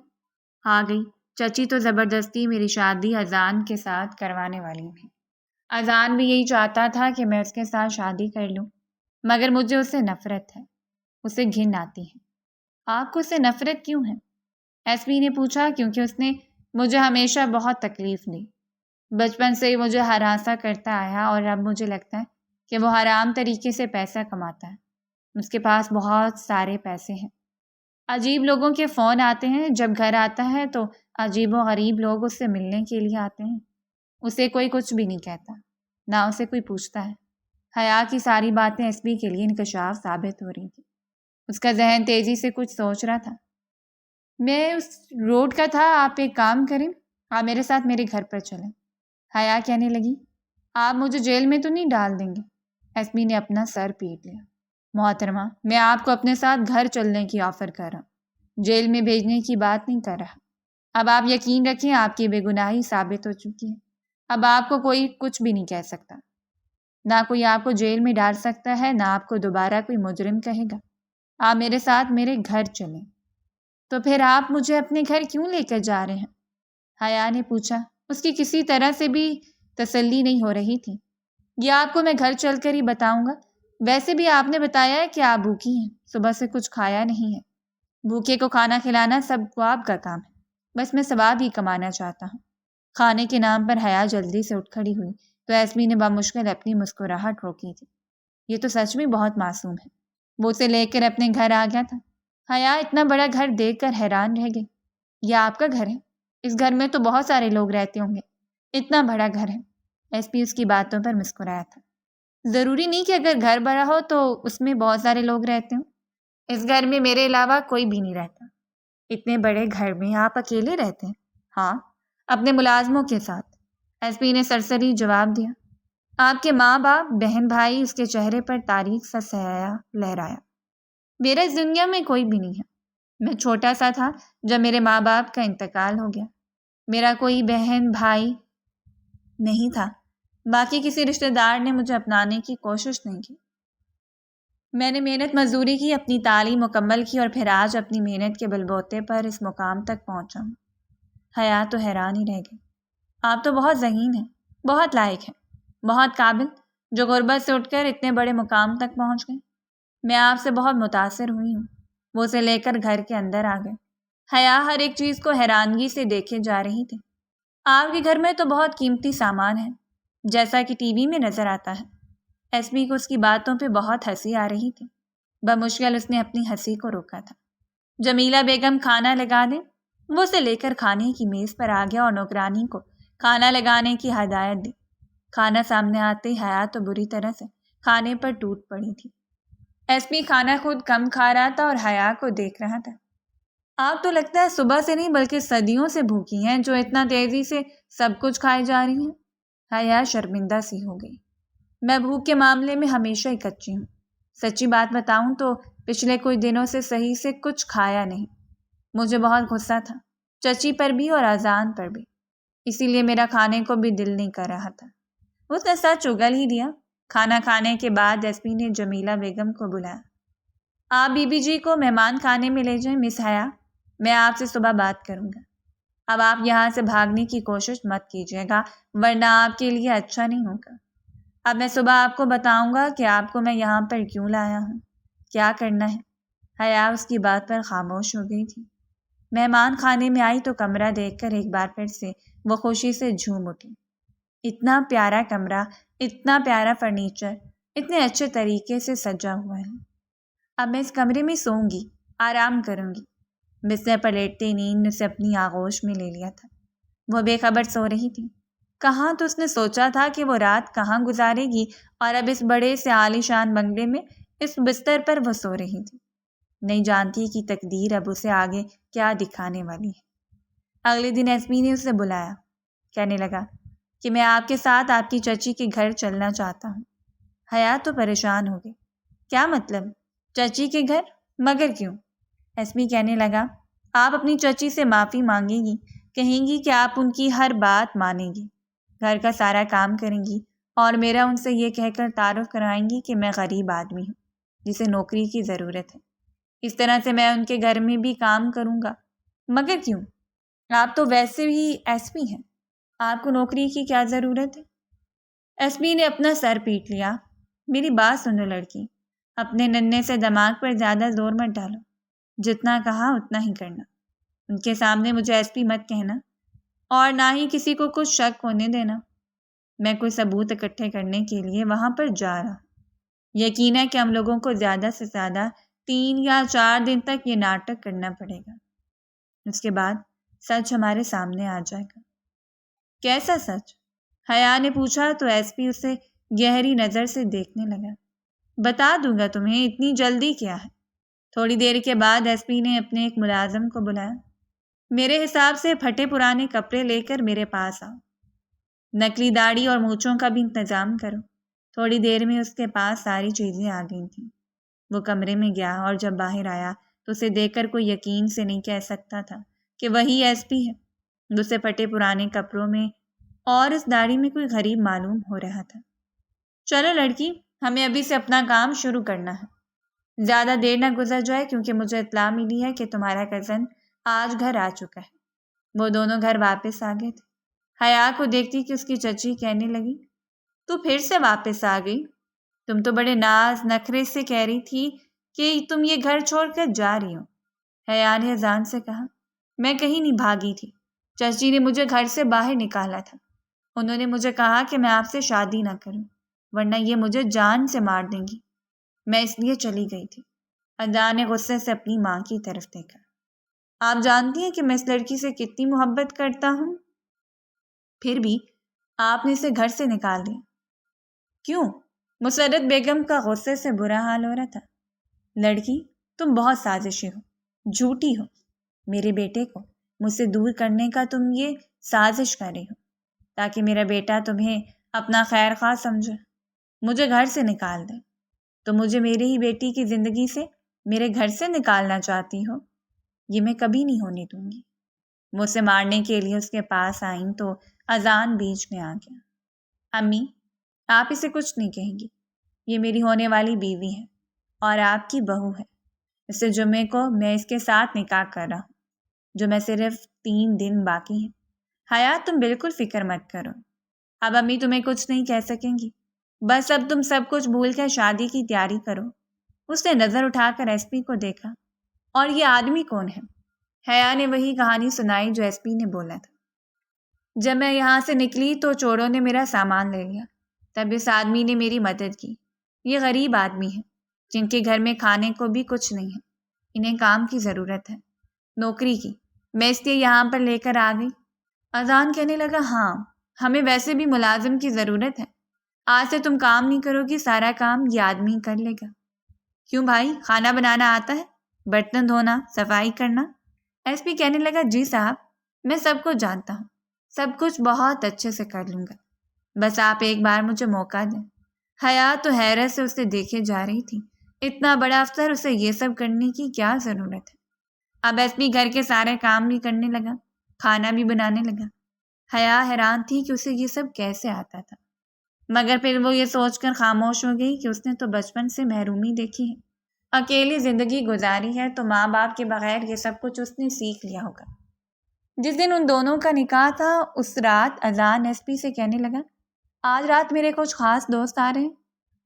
آ گئی۔ چچی تو زبردستی میری شادی اذان کے ساتھ کروانے والی تھی۔ اذان بھی یہی چاہتا تھا کہ میں اس کے ساتھ شادی کر لوں، مگر مجھے اس سے نفرت ہے، اسے گھن آتی ہے۔ آپ کو اس سے نفرت کیوں ہے؟ ایس پی نے پوچھا۔ کیونکہ اس نے مجھے ہمیشہ بہت تکلیف دی، بچپن سے ہی مجھے ہراساں کرتا آیا، اور اب مجھے لگتا ہے کہ وہ حرام طریقے سے پیسہ کماتا ہے۔ اس کے پاس بہت سارے پیسے ہیں۔ عجیب لوگوں کے فون آتے ہیں، جب گھر آتا ہے تو عجیب و غریب لوگ اس سے ملنے کے لیے آتے ہیں۔ اسے کوئی کچھ بھی نہیں کہتا، نہ اسے کوئی پوچھتا ہے۔ حیا کی ساری باتیں ایس پی کے لیے انکشاف ثابت ہو رہی تھی۔ اس کا ذہن تیزی سے کچھ سوچ رہا تھا۔ میں اس روڈ کا تھا، آپ ایک کام کریں، آپ میرے ساتھ میرے گھر پر چلیں۔ حیا کہنے لگی، آپ مجھے جیل میں تو نہیں ڈال دیں گے؟ ایس پی نے اپنا سر پیٹ لیا۔ محترمہ، میں آپ کو اپنے ساتھ گھر چلنے کی آفر کر رہا ہوں، جیل میں بھیجنے کی بات نہیں کر رہا۔ اب آپ یقین رکھیں، آپ کی بے گناہی ثابت ہو چکی ہے۔ اب آپ کو کوئی کچھ بھی نہیں کہہ سکتا، نہ کوئی آپ کو جیل میں ڈال سکتا ہے، نہ آپ کو دوبارہ کوئی مجرم کہے گا۔ آپ میرے ساتھ میرے گھر چلیں۔ تو پھر آپ مجھے اپنے گھر کیوں لے کر جا رہے ہیں؟ حیا نے پوچھا۔ اس کی کسی طرح سے بھی تسلی نہیں ہو رہی تھی۔ یہ آپ کو میں گھر چل کر ہی بتاؤں گا۔ ویسے بھی آپ نے بتایا ہے کہ آپ بھوکی ہیں، صبح سے کچھ کھایا نہیں ہے۔ بھوکے کو کھانا کھلانا سب کو آپ کا کام ہے، بس میں ثواب ہی کمانا چاہتا ہوں۔ کھانے کے نام پر حیا جلدی سے اٹھ کھڑی ہوئی تو ایسمی نے بمشکل اپنی مسکراہٹ روکی تھی۔ یہ تو سچ میں بہت معصوم ہے۔ وہ اسے لے کر اپنے گھر آ گیا تھا۔ حیا اتنا بڑا گھر دیکھ کر حیران رہ گئی۔ یہ آپ کا گھر ہے؟ اس گھر میں تو بہت سارے لوگ رہتے ہوں گے، اتنا بڑا گھر ہے۔ ایس پی اس کی باتوں پر مسکرایا تھا۔ ضروری نہیں کہ اگر گھر بڑا ہو تو اس میں بہت سارے لوگ رہتے ہوں۔ اس گھر میں میرے علاوہ کوئی بھی نہیں رہتا۔ اتنے بڑے گھر میں آپ اکیلے رہتے ہیں؟ ہاں، اپنے ملازموں کے ساتھ، ایس پی نے سرسری جواب دیا۔ آپ کے ماں باپ، بہن بھائی؟ اس کے چہرے پر تاریک سا سایہ لہرایا۔ میرا اس دنیا میں کوئی بھی نہیں ہے۔ میں چھوٹا سا تھا جب میرے ماں باپ کا انتقال ہو گیا۔ میرا کوئی بہن بھائی نہیں تھا۔ باقی کسی رشتہ دار نے مجھے اپنانے کی کوشش نہیں کی۔ میں نے محنت مزدوری کی، اپنی تعلیم مکمل کی اور پھر آج اپنی محنت کے بلبوتے پر اس مقام تک پہنچا ہوں۔ حیا تو حیران ہی رہ گئی۔ آپ تو بہت ذہین ہیں، بہت لائق ہیں، بہت قابل، جو غربت سے اٹھ کر اتنے بڑے مقام تک پہنچ گئے۔ میں آپ سے بہت متاثر ہوئی ہوں۔ وہ اسے لے کر گھر کے اندر آ گئے۔ حیا ہر ایک چیز کو حیرانگی سے دیکھے جا رہی تھی۔ آپ کے گھر میں تو بہت قیمتی سامان ہے، جیسا کہ ٹی وی میں نظر آتا ہے۔ ایس پی کو اس کی باتوں پہ بہت ہنسی آ رہی تھی۔ بمشکل اس نے اپنی ہنسی کو روکا تھا۔ جمیلہ بیگم کھانا لگا دیں؟ وہ اسے لے کر کھانے کی میز پر آ گیا اور نوکرانی کو کھانا لگانے کی ہدایت دی۔ کھانا سامنے آتے ہی حیا تو بری طرح سے کھانے پر ٹوٹ پڑی تھی۔ ایس پی کھانا خود کم کھا رہا تھا اور حیا کو دیکھ رہا تھا۔ آپ تو لگتا ہے صبح سے نہیں بلکہ صدیوں سے بھوکی ہیں، جو اتنا تیزی سے سب کچھ کھائے جا رہی ہیں۔ حیا شرمندہ سی ہو گئی۔ میں بھوک کے معاملے میں ہمیشہ ہی کچی ہوں۔ سچی بات بتاؤں تو پچھلے کچھ دنوں سے صحیح سے کچھ کھایا نہیں۔ مجھے بہت غصہ تھا، چچی پر بھی اور اذان پر بھی، اسی لیے میرا کھانے کو بھی دل نہیں کر رہا تھا۔ اس نے سچ اگل ہی دیا۔ کھانا کھانے کے بعد ایس پی نے جمیلہ بیگم کو بلایا۔ آپ بی بی جی کو مہمان خانے میں لے جائیں۔ مس حیا، میں آپ سے صبح بات کروں گا۔ اب آپ یہاں سے بھاگنے کی کوشش مت کیجیے گا، ورنہ آپ کے لیے اچھا نہیں ہوگا۔ اب میں صبح آپ کو بتاؤں گا کہ آپ کو میں یہاں پر کیوں لایا ہوں، کیا کرنا ہے۔ حیا اس کی بات پر خاموش ہو گئی تھی۔ مہمان خانے میں آئی تو کمرہ دیکھ کر ایک بار پھر سے وہ خوشی سے جھوم اٹھی۔ اتنا پیارا کمرہ، اتنا پیارا فرنیچر، اتنے اچھے طریقے سے سجا ہوا ہے۔ اب میں اس کمرے میں سوؤں گی، آرام کروں گی۔ بستر پر لیٹتے نیند نے اسے اپنی آغوش میں لے لیا تھا۔ وہ بے خبر سو رہی تھی۔ کہاں تو اس نے سوچا تھا کہ وہ رات کہاں گزارے گی، اور اب اس بڑے سے عالی شان بنگلے میں اس بستر پر وہ سو رہی تھی۔ نہیں جانتی کہ تقدیر اب اسے آگے کیا دکھانے والی ہے۔ اگلے دن ایس پی نے اسے بلایا۔ کہنے لگا کہ میں آپ کے ساتھ آپ کی چچی کے گھر چلنا چاہتا ہوں۔ حیا تو پریشان ہو گئی۔ کیا مطلب؟ چچی کے گھر؟ مگر کیوں؟ ایس پی کہنے لگا، آپ اپنی چچی سے معافی مانگیں گی، کہیں گی کہ آپ ان کی ہر بات مانیں گی، گھر کا سارا کام کریں گی، اور میرا ان سے یہ کہہ کر تعارف کرائیں گی کہ میں غریب آدمی ہوں جسے نوکری کی ضرورت ہے۔ اس طرح سے میں ان کے گھر میں بھی کام کروں گا۔ مگر کیوں؟ آپ تو ویسے ہی ایس پی ہیں، آپ کو نوکری کی کیا ضرورت ہے؟ ایس پی نے اپنا سر پیٹ لیا۔ میری بات سنو لڑکی، اپنے ننھے سے دماغ پر زیادہ زور مت ڈالو، جتنا کہا اتنا ہی کرنا۔ ان کے سامنے مجھے ایس پی مت کہنا، اور نہ ہی کسی کو کچھ شک ہونے دینا۔ میں کوئی ثبوت اکٹھے کرنے کے لیے وہاں پر جا رہا ہوں۔ یقین ہے کہ ہم لوگوں کو زیادہ سے زیادہ 3 یا 4 دن تک یہ ناٹک کرنا پڑے گا۔ اس کے بعد سچ ہمارے سامنے آ جائے گا۔ کیسا سچ؟ حیا نے پوچھا تو ایس پی اسے گہری نظر سے دیکھنے لگا۔ بتا دوں گا تمہیں، اتنی جلدی کیا ہے؟ تھوڑی دیر کے بعد ایس پی نے اپنے ایک ملازم کو بلایا۔ میرے حساب سے پھٹے پرانے کپڑے لے کر میرے پاس آؤ، نکلی داڑھی اور مونچھوں کا بھی انتظام کرو۔ تھوڑی دیر میں اس کے پاس ساری چیزیں آ گئی تھیں۔ وہ کمرے میں گیا اور جب باہر آیا تو اسے دیکھ کر کوئی یقین سے نہیں کہہ سکتا تھا کہ وہی ایس پی ہے۔ اسے پھٹے پرانے کپڑوں میں اور اس داڑھی میں کوئی غریب معلوم ہو رہا تھا۔ چلو لڑکی، ہمیں ابھی سے اپنا کام شروع کرنا ہے۔ زیادہ دیر نہ گزر جائے، کیونکہ مجھے اطلاع ملی ہے کہ تمہارا کزن آج گھر آ چکا ہے۔ وہ دونوں گھر واپس آ گئے تھے۔ حیا کو دیکھتی کہ اس کی چچی کہنے لگی، تو پھر سے واپس آ گئی؟ تم تو بڑے ناز نخرے سے کہہ رہی تھی کہ تم یہ گھر چھوڑ کر جا رہی ہو۔ حیا نے اذان سے کہا، میں کہیں نہیں بھاگی تھی، چچی نے مجھے گھر سے باہر نکالا تھا۔ انہوں نے مجھے کہا کہ میں آپ سے شادی نہ کروں ورنہ یہ مجھے جان سے مار دیں گی، میں اس لیے چلی گئی تھی۔ ادا نے غصے سے اپنی ماں کی طرف دیکھا۔ آپ جانتی ہیں کہ میں اس لڑکی سے کتنی محبت کرتا ہوں، پھر بھی آپ نے اسے گھر سے نکال دیا کیوں؟ مسرت بیگم کا غصے سے برا حال ہو رہا تھا۔ لڑکی، تم بہت سازشی ہو، جھوٹی ہو۔ میرے بیٹے کو مجھ سے دور کرنے کا تم یہ سازش کر رہی ہو تاکہ میرا بیٹا تمہیں اپنا خیر خواہ سمجھے، مجھے گھر سے نکال دے۔ تو مجھے میری ہی بیٹی کی زندگی سے میرے گھر سے نکالنا چاہتی ہو؟ یہ میں کبھی نہیں ہونے دوں گی۔ وہ اسے مارنے کے لیے اس کے پاس آئیں تو اذان بیچ میں آ گیا۔ امی، آپ اسے کچھ نہیں کہیں گی، یہ میری ہونے والی بیوی ہے اور آپ کی بہو ہے۔ اسے جمعے کو میں اس کے ساتھ نکاح کر رہا ہوں، جو میں صرف 3 دن باقی ہیں۔ حیا، تم بالکل فکر مت کرو، اب امی تمہیں کچھ نہیں کہہ سکیں گی، بس اب تم سب کچھ بھول کر شادی کی تیاری کرو۔ اس نے نظر اٹھا کر ایس پی کو دیکھا، اور یہ آدمی کون ہے؟ حیا نے وہی کہانی سنائی جو ایس پی نے بولا تھا۔ جب میں یہاں سے نکلی تو چوروں نے میرا سامان لے لیا، تب اس آدمی نے میری مدد کی۔ یہ غریب آدمی ہے جن کے گھر میں کھانے کو بھی کچھ نہیں ہے، انہیں کام کی ضرورت ہے، نوکری کی، میں اس لیے یہاں پر لے کر آ گئی۔ اذان کہنے لگا، ہاں ہمیں ویسے بھی ملازم کی ضرورت ہے، آج سے تم کام نہیں کرو گی، سارا کام یہ آدمی کر لے گا۔ کیوں بھائی، کھانا بنانا آتا ہے؟ برتن دھونا، صفائی کرنا؟ ایس پی کہنے لگا، جی صاحب، میں سب کچھ جانتا ہوں، سب کچھ بہت اچھے سے کر لوں گا، بس آپ ایک بار مجھے موقع دیں۔ حیا تو حیرت سے اسے دیکھے جا رہی تھی، اتنا بڑا افسر، اسے یہ سب کرنے کی کیا ضرورت ہے؟ اب ایس پی گھر کے سارے کام بھی کرنے لگا، کھانا بھی بنانے لگا۔ حیا حیران تھی کہ اسے یہ سب کیسے آتا تھا، مگر پھر وہ یہ سوچ کر خاموش ہو گئی کہ اس نے تو بچپن سے محرومی دیکھی ہے، اکیلی زندگی گزاری ہے، تو ماں باپ کے بغیر یہ سب کچھ اس نے سیکھ لیا ہوگا۔ جس دن ان دونوں کا نکاح تھا، اس رات اذان ایس پی سے کہنے لگا، آج رات میرے کچھ خاص دوست آ رہے ہیں،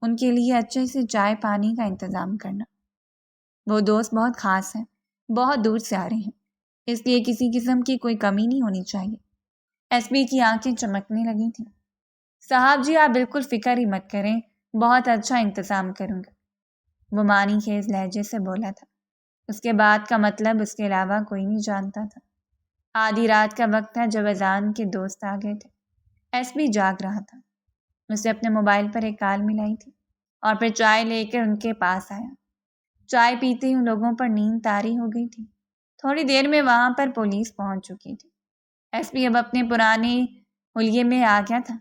ان کے لیے اچھے سے چائے پانی کا انتظام کرنا۔ وہ دوست بہت خاص ہیں، بہت دور سے آ رہے ہیں، اس لیے کسی قسم کی کوئی کمی نہیں ہونی چاہیے۔ ایس پی کی آنکھیں چمکنے لگی تھیں۔ صاحب جی، آپ بالکل فکر ہی مت کریں، بہت اچھا انتظام کروں گا، وہ معنی خیز لہجے سے بولا تھا۔ اس کے بعد کا مطلب اس کے علاوہ کوئی نہیں جانتا تھا۔ آدھی رات کا وقت تھا جب اذان کے دوست آ گئے تھے۔ ایس پی جاگ رہا تھا، اسے اپنے موبائل پر ایک کال ملائی تھی اور پھر چائے لے کر ان کے پاس آیا۔ چائے پیتے ہی ان لوگوں پر نیند طاری ہو گئی تھی۔ تھوڑی دیر میں وہاں پر پولیس پہنچ چکی تھی۔ ایس پی اب اپنے پرانے حلیے میں آ گیا تھا۔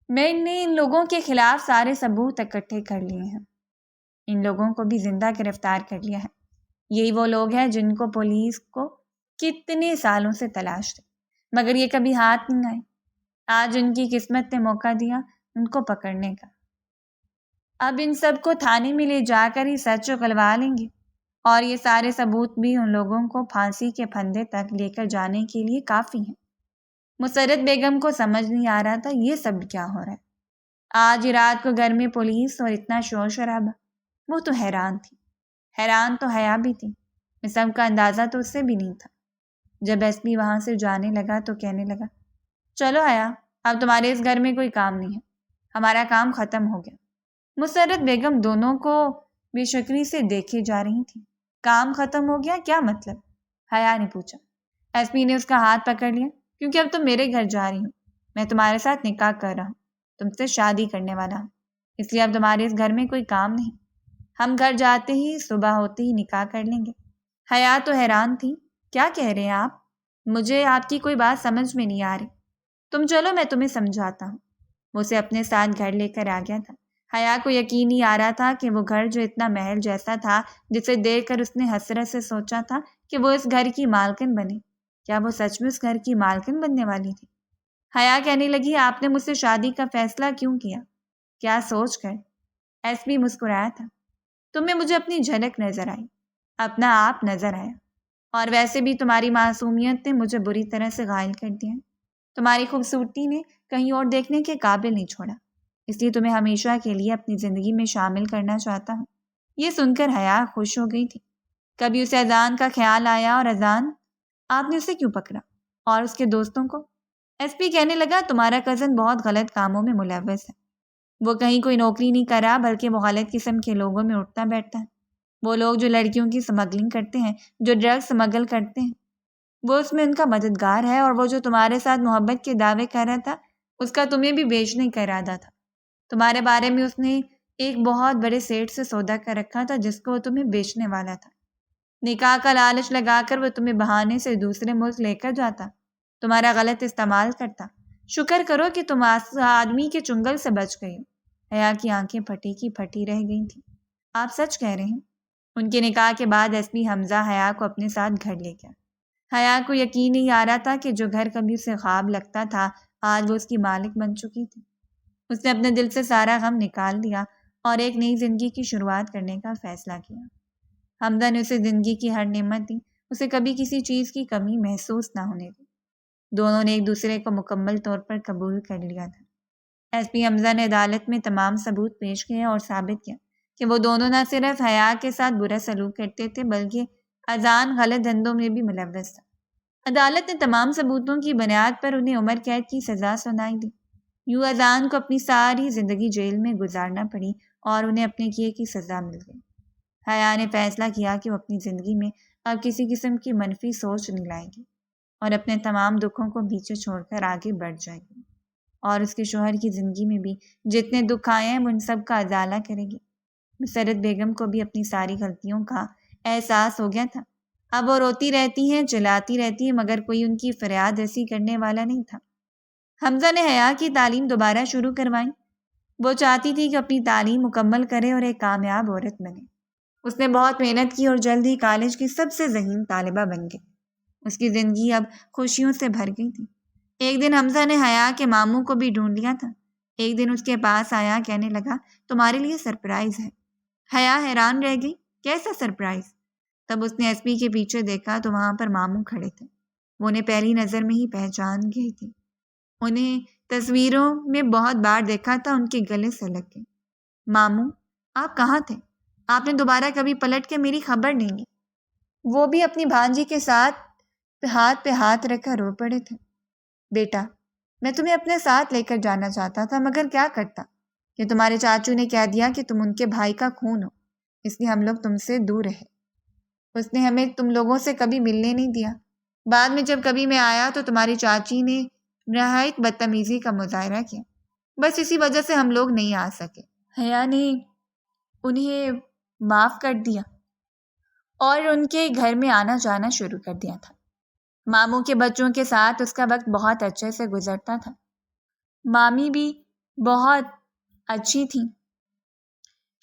میں نے ان لوگوں کے خلاف سارے ثبوت اکٹھے کر لیے ہیں، ان لوگوں کو بھی زندہ گرفتار کر لیا ہے۔ یہی وہ لوگ ہیں جن کو پولیس کو کتنے سالوں سے تلاش تھی، مگر یہ کبھی ہاتھ نہیں آئے۔ آج ان کی قسمت نے موقع دیا ان کو پکڑنے کا۔ اب ان سب کو تھانے میں لے جا کر ہی سچ اگلوا لیں گے، اور یہ سارے ثبوت بھی ان لوگوں کو پھانسی کے پھندے تک لے کر جانے کے لیے کافی ہیں۔ مسرت بیگم کو سمجھ نہیں آ رہا تھا یہ سب کیا ہو رہا ہے۔ آج ہی رات کو گھر میں پولیس اور اتنا شور شرابہ، وہ تو حیران تھی۔ حیران تو حیا بھی تھی، اس سب کا اندازہ تو اس سے بھی نہیں تھا۔ جب ایس پی وہاں سے جانے لگا تو کہنے لگا، چلو حیا، اب تمہارے اس گھر میں کوئی کام نہیں ہے، ہمارا کام ختم ہو گیا۔ مسرت بیگم دونوں کو بے شکری سے دیکھے جا رہی تھی۔ کام ختم ہو گیا، کیا مطلب؟ حیا نے پوچھا۔ ایس پی نے اس کا ہاتھ پکڑ لیا، کیونکہ اب تم میرے گھر جا رہی ہوں، میں تمہارے ساتھ نکاح کر رہا ہوں، تم سے شادی کرنے والا ہوں، اس لیے اب تمہارے اس گھر میں کوئی کام نہیں، ہم گھر جاتے ہی صبح ہوتے ہی نکاح کر لیں گے۔ حیا تو حیران تھی، کیا کہہ رہے ہیں آپ؟ مجھے آپ کی کوئی بات سمجھ میں نہیں آ رہی، تم چلو میں تمہیں سمجھاتا ہوں۔ وہ اسے اپنے ساتھ گھر لے کر آ گیا تھا۔ حیا کو یقین نہیں آ رہا تھا کہ وہ گھر جو اتنا محل جیسا تھا، جسے دیکھ کر اس نے حسرت سے سوچا تھا کہ وہ اس گھر کی مالکن بنے، کیا وہ سچ میں اس گھر کی مالکن بننے والی تھی؟ حیا کہنے لگی، آپ نے مجھ سے شادی کا فیصلہ کیوں کیا؟ کیا سوچ کر؟ ایس پی مسکرایا تھا، تمہیں مجھے اپنی جھلک نظر آئی، اپنا آپ نظر آیا، اور ویسے بھی تمہاری معصومیت نے مجھے بری طرح سے گھائل کر دیا۔ تمہاری خوبصورتی نے کہیں اور دیکھنے کے قابل نہیں چھوڑا، اس لیے تمہیں ہمیشہ کے لیے اپنی زندگی میں شامل کرنا چاہتا ہوں۔ یہ سن کر حیا خوش ہو گئی تھی۔ کبھی اسے اذان کا خیال آیا، اور اذان، آپ نے اسے کیوں پکڑا اور اس کے دوستوں کو؟ ایس پی کہنے لگا، تمہارا کزن بہت غلط کاموں میں ملوث ہے۔ وہ کہیں کوئی نوکری نہیں کر رہا، بلکہ وہ غلط قسم کے لوگوں میں اٹھتا بیٹھتا ہے۔ وہ لوگ جو لڑکیوں کی سمگلنگ کرتے ہیں، جو ڈرگ سمگل کرتے ہیں، وہ اس میں ان کا مددگار ہے، اور وہ جو تمہارے ساتھ محبت کے دعوے کر رہا تھا، اس کا تمہیں بھی بیچنے کا ارادہ تھا۔ تمہارے بارے میں اس نے ایک بہت بڑے سیٹ سے سودا کر رکھا تھا جس کو وہ تمہیں بیچنے والا تھا۔ نکاح کا لالچ لگا کر وہ تمہیں بہانے سے دوسرے ملک لے کر جاتا، تمہارا غلط استعمال کرتا۔ شکر کرو کہ تم آدمی کے چنگل سے بچ گئی ہو۔ حیا کی آنکھیں پھٹی کی پھٹی رہ گئی تھیں۔ آپ سچ کہہ رہے ہیں؟ ان کے نکاح کے بعد ایس پی حمزہ حیا کو اپنے ساتھ گھر لے گیا۔ حیا کو یقین نہیں آ رہا تھا کہ جو گھر کبھی اسے خواب لگتا تھا، آج وہ اس کی مالک بن چکی تھی۔ اس نے اپنے دل سے سارا غم نکال دیا اور ایک نئی زندگی کی شروعات کرنے کا فیصلہ کیا۔ حمزہ نے اسے زندگی کی ہر نعمت دی، اسے کبھی کسی چیز کی کمی محسوس نہ ہونے دی۔ دونوں نے ایک دوسرے کو مکمل طور پر قبول کر لیا تھا۔ ایس پی حمزہ نے عدالت میں تمام ثبوت پیش کیے اور ثابت کیا کہ وہ دونوں نہ صرف حیا کے ساتھ برا سلوک کرتے تھے، بلکہ اذان غلط دھندوں میں بھی ملوث تھا۔ عدالت نے تمام ثبوتوں کی بنیاد پر انہیں عمر قید کی سزا سنائی دی۔ یوں اذان کو اپنی ساری زندگی جیل میں گزارنا پڑی اور انہیں اپنے کیے کی سزا مل گئی۔ حیا نے فیصلہ کیا کہ وہ اپنی زندگی میں اب کسی قسم کی منفی سوچ نہیں لائے گی اور اپنے تمام دکھوں کو پیچھے چھوڑ کر آگے بڑھ جائے گی، اور اس کے شوہر کی زندگی میں بھی جتنے دکھ آئے ہیں وہ ان سب کا ازالہ کرے گی۔ مسرت بیگم کو بھی اپنی ساری غلطیوں کا احساس ہو گیا تھا۔ اب وہ روتی رہتی ہیں، چلاتی رہتی ہیں، مگر کوئی ان کی فریاد رسی کرنے والا نہیں تھا۔ حمزہ نے حیا کی تعلیم دوبارہ شروع کروائی۔ وہ چاہتی تھی کہ اپنی تعلیم مکمل کرے اور ایک کامیاب عورت بنے۔ اس نے بہت محنت کی اور جلد ہی کالج کی سب سے ذہین طالبہ بن گئی۔ اس کی زندگی اب خوشیوں سے بھر گئی تھی۔ ایک دن حمزہ نے حیا کے ماموں کو بھی ڈھونڈ لیا تھا۔ ایک دن اس کے پاس آیا، کہنے لگا، تمہارے لیے سرپرائز ہے۔ حیا حیران رہ گئی، کیسا سرپرائز؟ تب اس نے ایس پی کے پیچھے دیکھا تو وہاں پر ماموں کھڑے تھے۔ وہ انہیں پہلی نظر میں ہی پہچان گئی تھی۔ انہیں تصویروں میں بہت بار دیکھا تھا، ان کے گلے سے لگ گئے۔ ماموں، آپ کہاں تھے؟ آپ نے دوبارہ کبھی پلٹ کے میری خبر نہیں لی۔ وہ بھی اپنی بھانجی کے ساتھ پہ ہاتھ رکھ کر رو پڑے تھے۔ بیٹا، میں تمہیں اپنے ساتھ لے کر جانا چاہتا تھا، مگر کیا کرتا کہ تمہارے چاچو نے کہہ دیا کہ تم ان کے بھائی کا خون ہو، اس لیے ہم لوگ تم سے دور رہے۔ اس نے ہمیں تم لوگوں سے کبھی ملنے نہیں دیا۔ بعد میں جب کبھی میں آیا تو تمہاری چاچی نے نہایت بدتمیزی کا مظاہرہ کیا، بس اسی وجہ سے ہم لوگ نہیں آ سکے۔ حیا نے انہیں معاف کر دیا اور ان کے گھر میں آنا جانا شروع کر دیا تھا۔ ماموں کے بچوں کے ساتھ اس کا وقت بہت اچھے سے گزرتا تھا۔ مامی بھی بہت اچھی تھیں،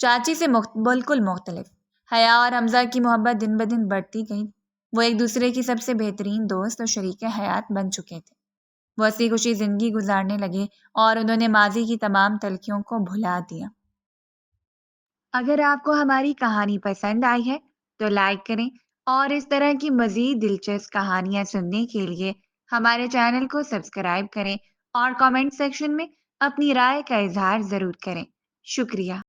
چاچی سے بالکل مختلف۔ حیا اور حمزہ کی محبت دن بدن بڑھتی گئی۔ وہ ایک دوسرے کی سب سے بہترین دوست اور شریک حیات بن چکے تھے۔ وہ ہنسی خوشی زندگی گزارنے لگے اور انہوں نے ماضی کی تمام تلخیوں کو بھلا دیا۔ اگر آپ کو ہماری کہانی پسند آئی ہے تو لائک کریں، اور اس طرح کی مزید دلچسپ کہانیاں سننے کے لیے ہمارے چینل کو سبسکرائب کریں اور کامنٹ سیکشن میں اپنی رائے کا اظہار ضرور کریں۔ شکریہ۔